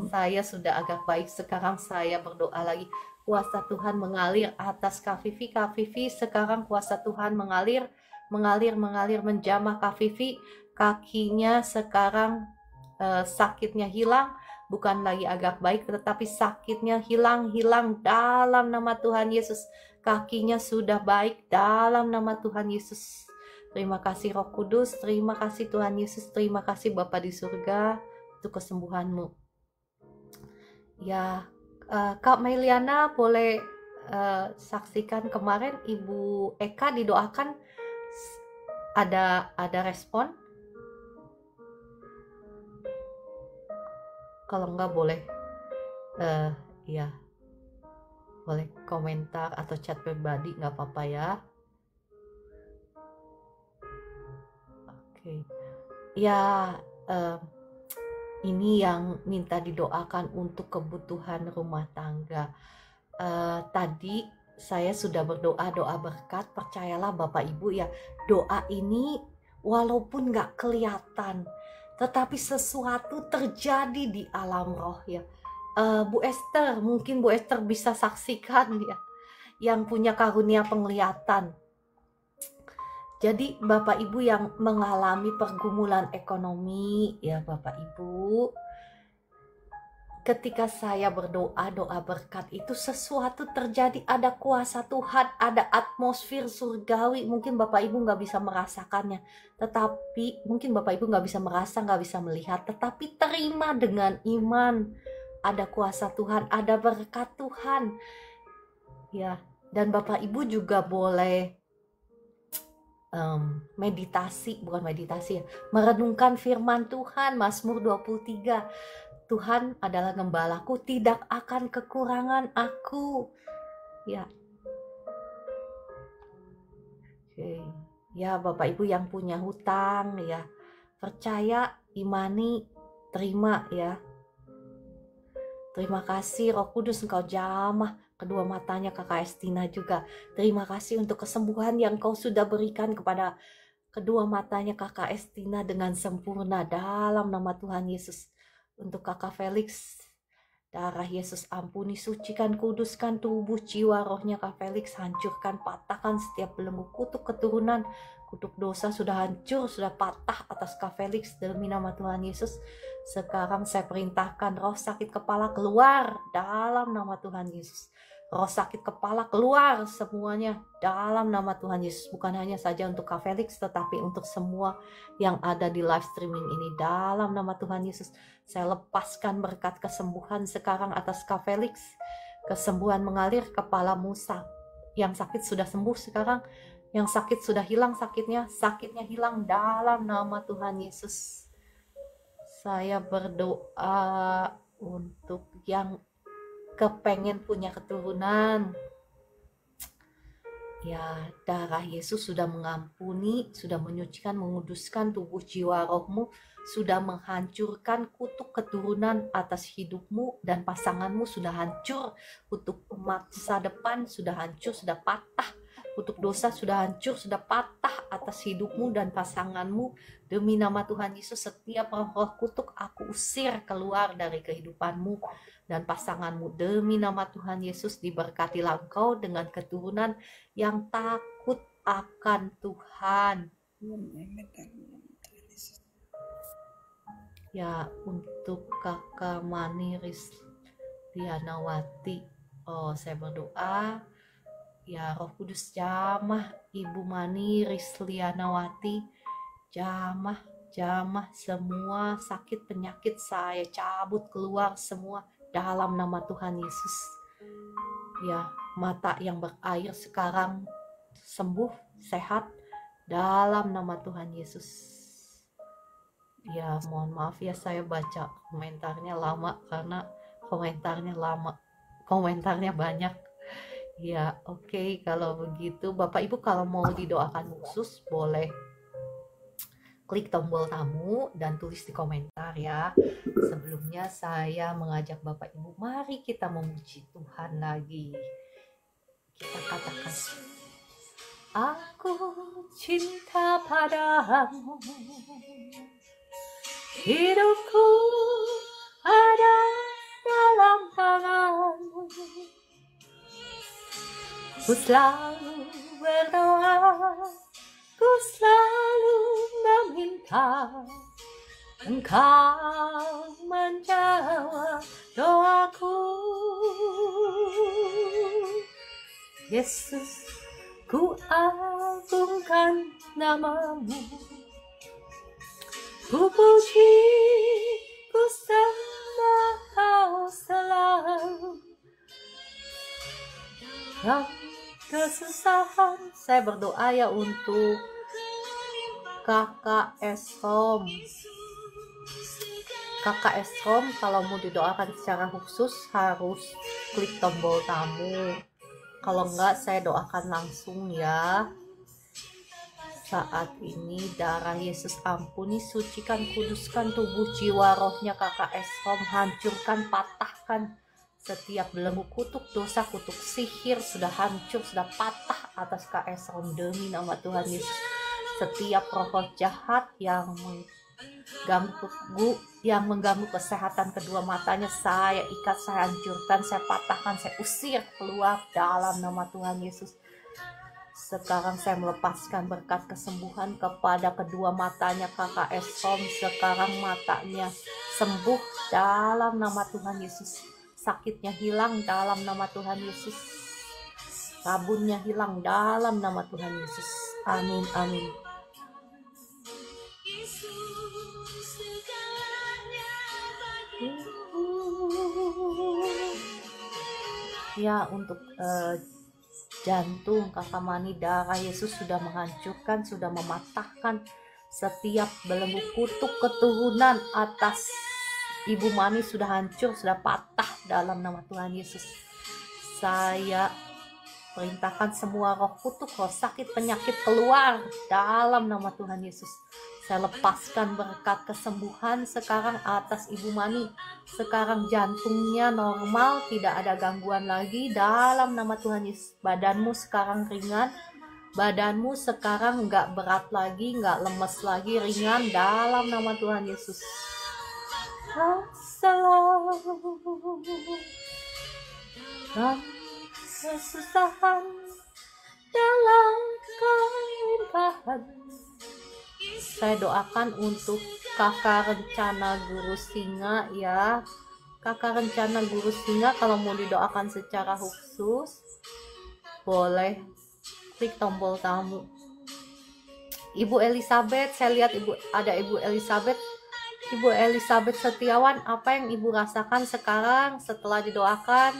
saya sudah agak baik. Sekarang saya berdoa lagi. Kuasa Tuhan mengalir atas Kak Vivi. Kak Vivi, sekarang kuasa Tuhan mengalir menjamah Kak Vivi. Kakinya sekarang sakitnya hilang. Bukan lagi agak baik, tetapi sakitnya hilang dalam nama Tuhan Yesus. Kakinya sudah baik dalam nama Tuhan Yesus. Terima kasih Roh Kudus, terima kasih Tuhan Yesus, terima kasih Bapa di surga untuk kesembuhanmu. Ya, Kak Meliana boleh saksikan kemarin Ibu Eka didoakan, ada respon? Kalau enggak boleh, ya boleh komentar atau chat pribadi, nggak apa-apa ya. Oke. Ya, ini yang minta didoakan untuk kebutuhan rumah tangga. Tadi saya sudah berdoa, doa berkat. Percayalah Bapak Ibu ya, doa ini walaupun nggak kelihatan, tetapi sesuatu terjadi di alam roh ya. Bu Esther, mungkin Bu Esther bisa saksikan ya, yang punya karunia penglihatan. Jadi Bapak Ibu yang mengalami pergumulan ekonomi ya Bapak Ibu, ketika saya berdoa, doa berkat itu sesuatu terjadi, ada kuasa Tuhan, ada atmosfer surgawi. Mungkin Bapak Ibu nggak bisa merasakannya, tetapi mungkin Bapak Ibu nggak bisa merasa, nggak bisa melihat, tetapi terima dengan iman. Ada kuasa Tuhan, ada berkat Tuhan ya. Dan Bapak Ibu juga boleh merenungkan firman Tuhan, Mazmur 23. Tuhan adalah gembalaku, tidak akan kekurangan aku. Ya. Oke. Ya, Bapak Ibu yang punya hutang ya, percaya, imani, terima ya. Terima kasih Roh Kudus, Engkau jamah kedua matanya Kakak Estina juga. Terima kasih untuk kesembuhan yang Kau sudah berikan kepada kedua matanya Kakak Estina dengan sempurna dalam nama Tuhan Yesus. Untuk Kakak Felix, darah Yesus ampuni, sucikan, kuduskan tubuh, jiwa, rohnya Kak Felix. Hancurkan, patahkan setiap belenggu kutuk keturunan, kutuk dosa sudah hancur, sudah patah atas Kak Felix demi nama Tuhan Yesus. Sekarang saya perintahkan roh sakit kepala keluar dalam nama Tuhan Yesus. Roh sakit kepala keluar semuanya dalam nama Tuhan Yesus. Bukan hanya saja untuk Kak Felix, tetapi untuk semua yang ada di live streaming ini dalam nama Tuhan Yesus. Saya lepaskan berkat kesembuhan sekarang atas Kak Felix. Kesembuhan mengalir, kepala Musa. Yang sakit sudah sembuh sekarang. Yang sakit sudah hilang sakitnya hilang dalam nama Tuhan Yesus. Saya berdoa untuk yang kepengen punya keturunan. Ya, darah Yesus sudah mengampuni, sudah menyucikan, menguduskan tubuh jiwa rohmu, sudah menghancurkan kutuk keturunan atas hidupmu dan pasanganmu sudah hancur. Kutuk masa depan sudah hancur, sudah patah kutuk dosa sudah hancur, sudah patah atas hidupmu dan pasanganmu. Demi nama Tuhan Yesus, setiap roh-roh kutuk aku usir keluar dari kehidupanmu dan pasanganmu. Demi nama Tuhan Yesus, diberkatilah engkau dengan keturunan yang takut akan Tuhan. Ya, untuk kakak Mani Rislianawati, saya berdoa, ya Roh Kudus jamah Ibu Mani Rislianawati, jamah semua sakit penyakit saya cabut keluar semua dalam nama Tuhan Yesus. Ya, mata yang berair sekarang sembuh, sehat dalam nama Tuhan Yesus. Ya, mohon maaf ya saya baca komentarnya lama karena komentarnya banyak. Ya, oke, kalau begitu Bapak Ibu kalau mau didoakan khusus boleh klik tombol tamu dan tulis di komentar ya. Sebelumnya saya mengajak Bapak Ibu, mari kita memuji Tuhan lagi. Kita katakan, aku cinta padamu, hidupku ada dalam tanganmu. Ku selalu berdoa, ku selalu meminta, Engkau menjawab doaku. Yesus, ku agungkan namamu, ku puji, ku sembah kau selalu. Dalam kesusahan, saya berdoa ya untuk Kakak Esrom. Kakak Esrom, kalau mau didoakan secara khusus harus klik tombol tamu. Kalau enggak, saya doakan langsung ya. Saat ini darah Yesus ampuni, sucikan, kuduskan tubuh, jiwa, rohnya Kakak Esrom. Hancurkan, patahkan setiap belenggu kutuk dosa, kutuk sihir sudah hancur, sudah patah atas Kak Esrom demi nama Tuhan Yesus. Setiap roh jahat yang mengganggu kesehatan kedua matanya, saya ikat, saya hancurkan, saya patahkan, saya usir keluar dalam nama Tuhan Yesus. Sekarang saya melepaskan berkat kesembuhan kepada kedua matanya Kakak Esrom. Sekarang matanya sembuh dalam nama Tuhan Yesus. Sakitnya hilang dalam nama Tuhan Yesus. Rabunnya hilang dalam nama Tuhan Yesus. Amin, amin. Ya, untuk jantung Kakak Mani, darah Yesus sudah menghancurkan, sudah mematahkan setiap belenggu kutuk keturunan atas Ibu Mani, sudah hancur, sudah patah dalam nama Tuhan Yesus. Saya perintahkan semua roh kutuk, roh sakit, penyakit keluar dalam nama Tuhan Yesus. Saya lepaskan berkat kesembuhan sekarang atas Ibu Mani. Sekarang jantungnya normal, tidak ada gangguan lagi dalam nama Tuhan Yesus. Badanmu sekarang ringan, badanmu sekarang nggak berat lagi, nggak lemes lagi, ringan dalam nama Tuhan Yesus. Selalu dalam kesusahan, dalam kelimpahan. Saya doakan untuk Kakak Rencana Guru Singa ya. Kakak Rencana Guru Singa, kalau mau didoakan secara khusus boleh klik tombol tamu. Ibu Elizabeth, saya lihat ada Ibu Elizabeth. Ibu Elizabeth Setiawan, apa yang Ibu rasakan sekarang setelah didoakan?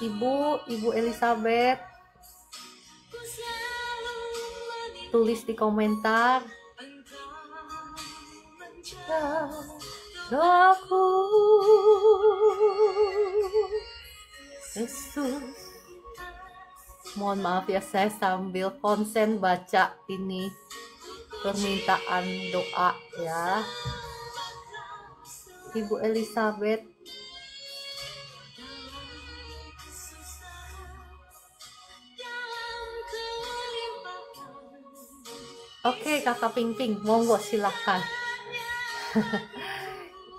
Ibu Elizabeth, tulis di komentar. Doaku, Yesus. Mohon maaf ya, saya sambil konsen baca ini permintaan doa ya. Ibu Elizabeth, Oke, Kakak Pingping, monggo silahkan.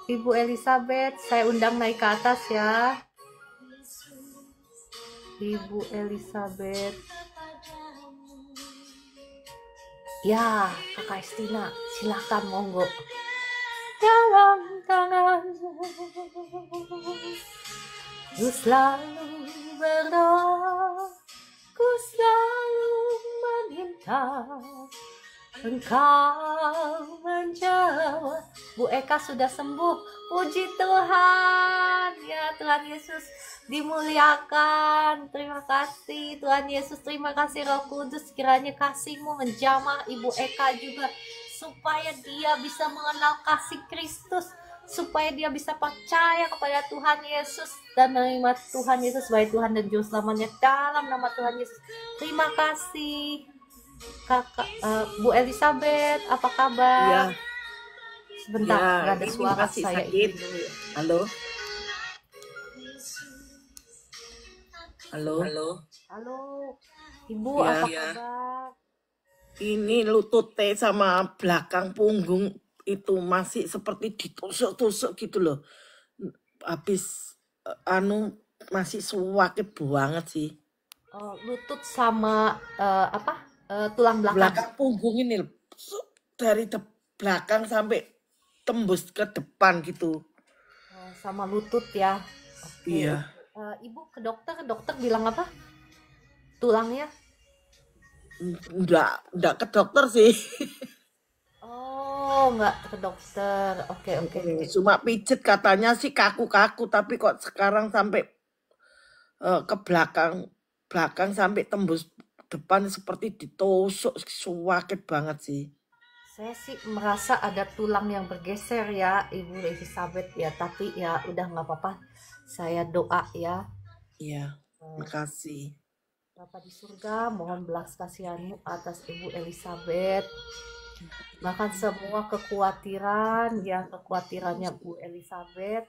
Ibu Elizabeth, saya undang naik ke atas ya. Ibu Elizabeth. Ya, Kakak Estina, silahkan monggo. Dalam tanganmu, ku selalu berdoa, ku selalu meminta Engkau menjawab. Bu Eka sudah sembuh. Puji Tuhan. Ya, Tuhan Yesus dimuliakan. Terima kasih Tuhan Yesus. Terima kasih Roh Kudus. Kiranya kasih-Mu menjamah Ibu Eka juga, supaya dia bisa mengenal kasih Kristus, supaya dia bisa percaya kepada Tuhan Yesus dan menerima Tuhan Yesus sebagai Tuhan dan Juru Selamatnya dalam nama Tuhan Yesus. Terima kasih Kakak, Bu Elizabeth, apa kabar? Ya, Sebentar, ya, nggak ada ini suara masih saya sakit. itu dulu ya. Halo, halo, Halo, Ibu, ya, apa kabar? ini lutut sama belakang punggung itu masih seperti ditusuk-tusuk gitu loh. Habis masih suwakit banget sih. Lutut sama tulang belakang. Belakang punggung ini dari belakang sampai tembus ke depan gitu. Sama lutut ya. Oke. Iya. Ibu ke dokter bilang apa? Tulangnya? Enggak ke dokter sih. Oh, nggak ke dokter. Oke. Cuma pijet katanya sih kaku-kaku, tapi kok sekarang sampai ke belakang sampai tembus depan seperti ditusuk, sakit banget sih. Saya sih merasa ada tulang yang bergeser ya, Ibu Elizabeth ya, tapi ya udah nggak apa-apa. Saya doa ya. Iya, makasih. Bapa di surga, mohon belas kasihan-Mu atas Ibu Elizabeth. Bahkan semua kekhawatirannya Bu Elizabeth,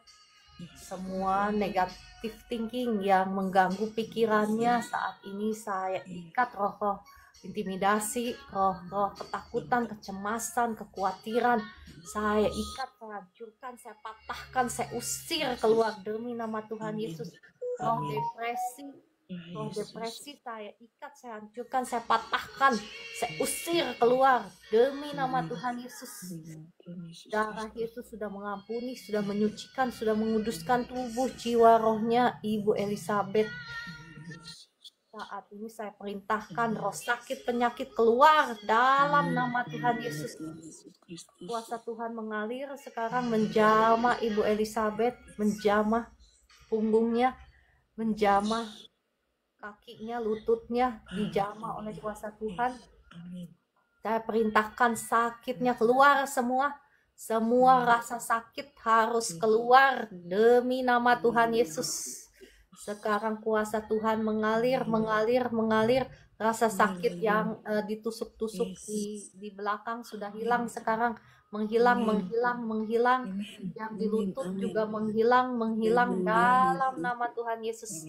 semua negatif thinking yang mengganggu pikirannya saat ini, saya ikat roh-roh intimidasi, roh-roh ketakutan, kecemasan, kekhawatiran, saya ikat, saya hancurkan, saya patahkan, saya usir keluar demi nama Tuhan Yesus. Roh depresi saya ikat, saya hancurkan, saya patahkan, saya usir keluar demi nama Tuhan Yesus. Darah Yesus sudah mengampuni, sudah menyucikan, sudah menguduskan tubuh, jiwa, rohnya Ibu Elizabeth. Saat ini saya perintahkan roh sakit, penyakit keluar dalam nama Tuhan Yesus. Kuasa Tuhan mengalir sekarang, menjamah Ibu Elizabeth, menjamah punggungnya, menjamah kakinya, lututnya, dijamah oleh kuasa Tuhan. Saya perintahkan sakitnya keluar semua. Semua rasa sakit harus keluar demi nama Tuhan Yesus. Sekarang kuasa Tuhan mengalir. Rasa sakit yang ditusuk-tusuk di belakang sudah hilang sekarang. Menghilang. Yang di lutut juga menghilang dalam nama Tuhan Yesus.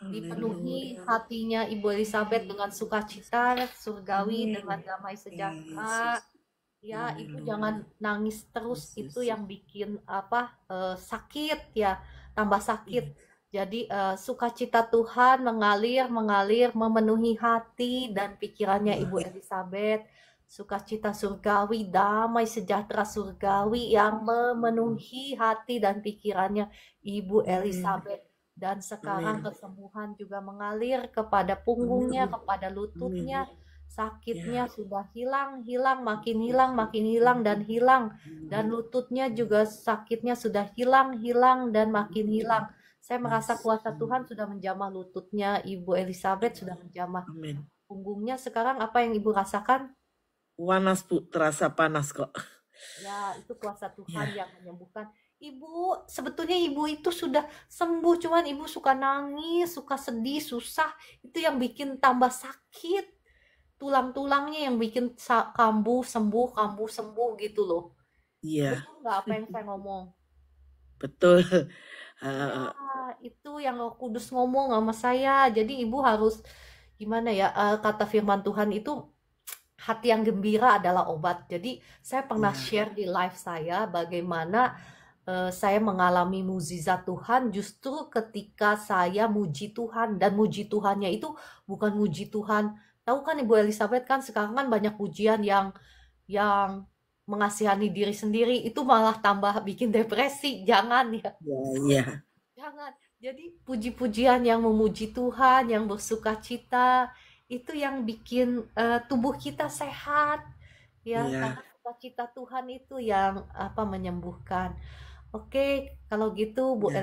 Dipenuhi hatinya Ibu Elizabeth dengan sukacita surgawi, dengan damai sejahtera. Ya, Ibu jangan nangis terus, itu yang bikin sakit ya, tambah sakit. Jadi sukacita Tuhan mengalir memenuhi hati dan pikirannya Ibu Elizabeth. Sukacita surgawi, damai sejahtera surgawi yang memenuhi hati dan pikirannya Ibu Elizabeth. Dan sekarang kesembuhan juga mengalir kepada punggungnya, kepada lututnya. Sakitnya sudah hilang, makin hilang dan hilang. Dan lututnya juga sakitnya sudah hilang dan makin hilang. Saya merasa kuasa Tuhan sudah menjamah lututnya Ibu Elizabeth, sudah menjamah punggungnya. Sekarang apa yang Ibu rasakan? Panas, Bu, terasa panas kok. Ya, itu kuasa Tuhan yang menyembuhkan. Ibu, sebetulnya Ibu itu sudah sembuh, cuman Ibu suka nangis, suka sedih, susah. Itu yang bikin tambah sakit. Tulang-tulangnya yang bikin kambuh sembuh gitu loh. Iya. Betul nggak apa yang saya ngomong? Betul. Ya, itu yang Roh Kudus ngomong sama saya. Jadi Ibu harus gimana ya, kata firman Tuhan itu hati yang gembira adalah obat. Jadi saya pernah Ya, share di live saya bagaimana saya mengalami mukjizat Tuhan justru ketika saya muji Tuhan, dan muji Tuhannya itu bukan muji Tuhan. Tahu kan Ibu Elizabeth, kan sekarang kan banyak pujian yang mengasihani diri sendiri, itu malah tambah bikin depresi. Jangan ya. ya, ya, Jangan. Jadi puji-pujian yang memuji Tuhan, yang bersukacita, itu yang bikin tubuh kita sehat, ya. Karena ya. sukacita Tuhan itu yang menyembuhkan. Oke, kalau gitu Ya.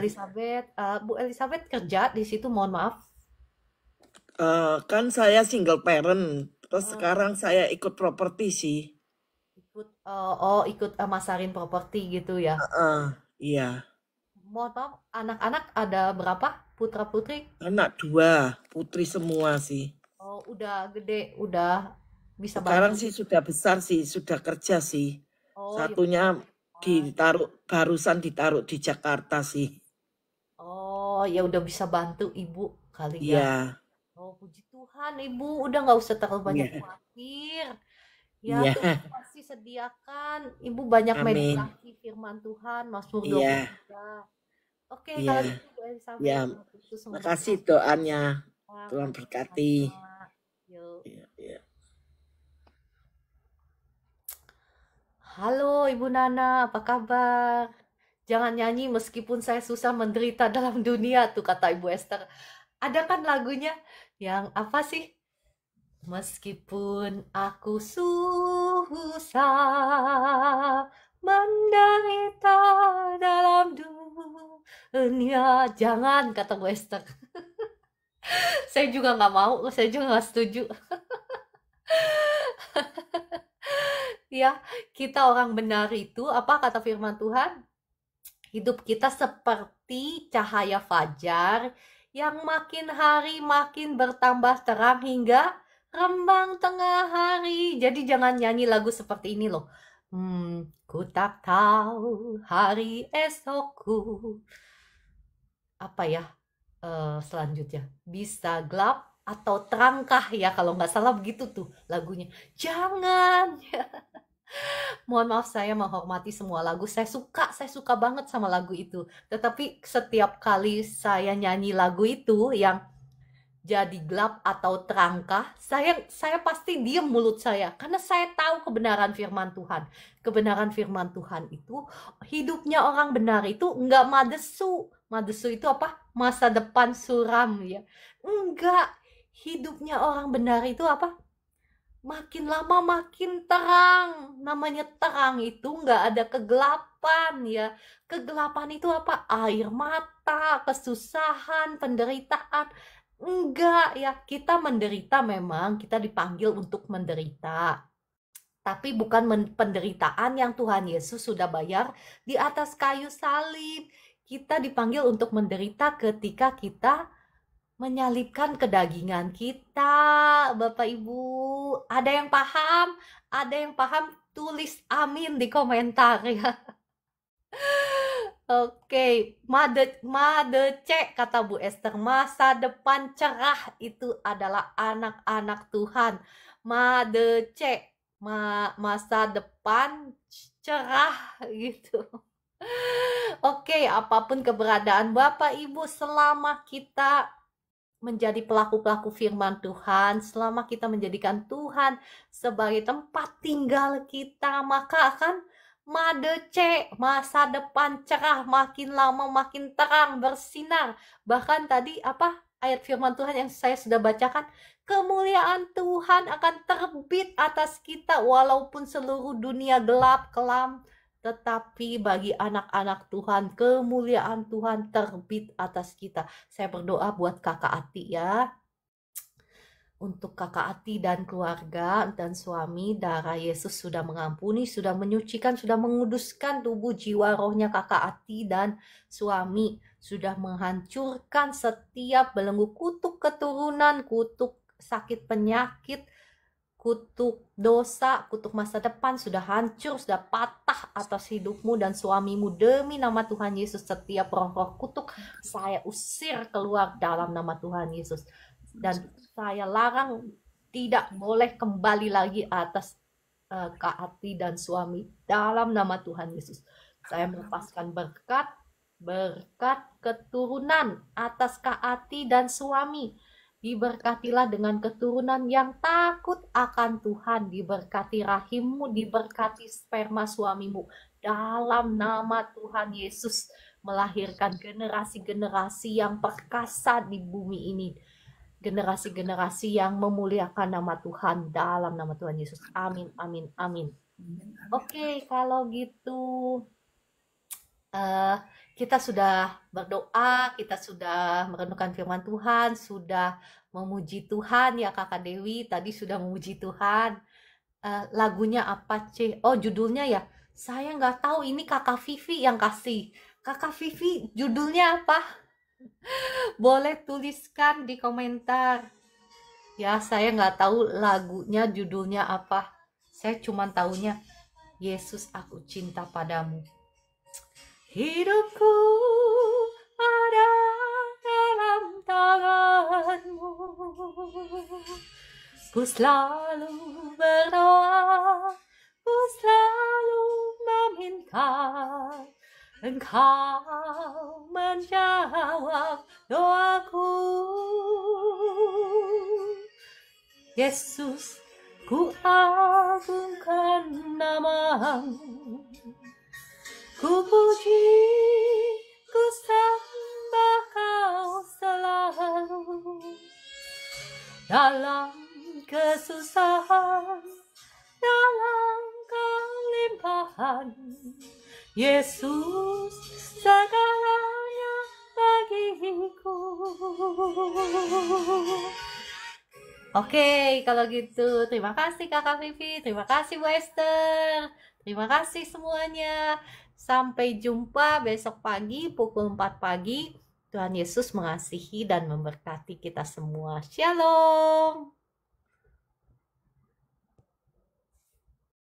Bu Elizabeth kerja di situ, mohon maaf. Kan saya single parent, terus Eh, sekarang saya ikut properti sih. ikut masarin properti gitu ya. Iya, Mohon maaf, anak-anak ada berapa? Putra putri? anak dua, putri semua sih. Oh, udah gede, udah bisa bantu. Sekarang sih sudah besar sih, sudah kerja sih. Oh, ya. Satunya barusan ditaruh di Jakarta sih. Oh, ya udah bisa bantu ibu kali ya. Iya, Oh, puji Tuhan, ibu udah nggak usah terlalu banyak iya, khawatir. Ya, iya. Tuhan pasti sediakan. Ibu banyak Amin. meditasi firman Tuhan, Mazmur Iya, 23. Oke, iya, kalau gitu Bu iya. Elizabeth, waktu itu Makasih sebentar. doanya. Tuhan berkati. Sama-sama. Yuk. Iya, iya. Halo Ibu Nana, apa kabar? Jangan nyanyi meskipun saya susah menderita dalam dunia, tuh kata Ibu Esther. Ada kan lagunya yang apa sih? Meskipun aku susah menderita dalam dunia, jangan, kata Bu Esther. Saya juga nggak mau, saya juga nggak setuju. Ya, kita orang benar itu, apa kata firman Tuhan? Hidup kita seperti cahaya fajar yang makin hari makin bertambah terang hingga rembang tengah hari. Jadi jangan nyanyi lagu seperti ini loh. Ku tak tahu hari esokku. Apa ya selanjutnya? Bisa gelap atau terangkah ya, kalau nggak salah begitu tuh lagunya. Jangan. Mohon maaf, saya menghormati semua lagu. Saya suka banget sama lagu itu. Tetapi setiap kali saya nyanyi lagu itu yang jadi gelap atau terangkah, saya pasti diem mulut saya karena saya tahu kebenaran firman Tuhan. Kebenaran firman Tuhan itu hidupnya orang benar itu enggak madesu. Madesu itu apa? Masa depan suram ya. Enggak. Hidupnya orang benar itu apa? Makin lama makin terang. Namanya terang itu nggak ada kegelapan ya. Kegelapan itu apa? Air mata, kesusahan, penderitaan. Enggak ya, kita menderita, memang kita dipanggil untuk menderita. Tapi bukan penderitaan yang Tuhan Yesus sudah bayar di atas kayu salib. Kita dipanggil untuk menderita ketika kita menyalibkan kedagingan kita. Bapak Ibu, ada yang paham? Ada yang paham? Tulis amin di komentar ya. Oke, Made C, kata Bu Esther, masa depan cerah itu adalah anak-anak Tuhan. Made C, masa depan cerah gitu. Oke, apapun keberadaan Bapak Ibu, selama kita menjadi pelaku-pelaku firman Tuhan, selama kita menjadikan Tuhan sebagai tempat tinggal kita, maka akan madece, masa depan cerah, makin lama makin terang, bersinar. Bahkan tadi apa ayat firman Tuhan yang saya sudah bacakan, kemuliaan Tuhan akan terbit atas kita walaupun seluruh dunia gelap kelam. Tetapi bagi anak-anak Tuhan, kemuliaan Tuhan terbit atas kita. Saya berdoa buat Kakak Ati ya. Untuk Kakak Ati dan keluarga dan suami, darah Yesus sudah mengampuni, sudah menyucikan, sudah menguduskan tubuh, jiwa, rohnya Kakak Ati dan suami. Sudah menghancurkan setiap belenggu kutuk keturunan, kutuk sakit penyakit, kutuk dosa, kutuk masa depan sudah hancur, sudah patah atas hidupmu dan suamimu. Demi nama Tuhan Yesus, setiap roh-roh kutuk saya usir keluar dalam nama Tuhan Yesus. Dan saya larang tidak boleh kembali lagi atas Kak Ati dan suami dalam nama Tuhan Yesus. Saya melepaskan berkat keturunan atas Kak Ati dan suami. Diberkatilah dengan keturunan yang takut akan Tuhan. Diberkati rahimmu, diberkati sperma suamimu. Dalam nama Tuhan Yesus, melahirkan generasi-generasi yang perkasa di bumi ini. Generasi-generasi yang memuliakan nama Tuhan dalam nama Tuhan Yesus. Amin, amin, amin. Oke, kalau gitu kita sudah berdoa, kita sudah merenungkan firman Tuhan, sudah memuji Tuhan ya Kakak Dewi, tadi sudah memuji Tuhan. Lagunya apa, C? Oh, judulnya ya? Saya nggak tahu, ini Kakak Vivi yang kasih. Kakak Vivi, judulnya apa? Boleh tuliskan di komentar. Ya, saya nggak tahu lagunya judulnya apa. Saya cuma tahunya, Yesus aku cinta padamu. Hidupku ada dalam tanganmu. Ku selalu berdoa, ku selalu meminta, Engkau menjawab doaku. Yesus, ku agungkan namamu. Ku puji, ku sembah Kau selalu. Dalam kesusahan, dalam kelimpahan, Yesus segalanya bagiku. Oke, kalau gitu terima kasih Kakak Vivi, terima kasih Wester, terima kasih semuanya. Sampai jumpa besok pagi pukul 4 pagi. Tuhan Yesus mengasihi dan memberkati kita semua. Shalom.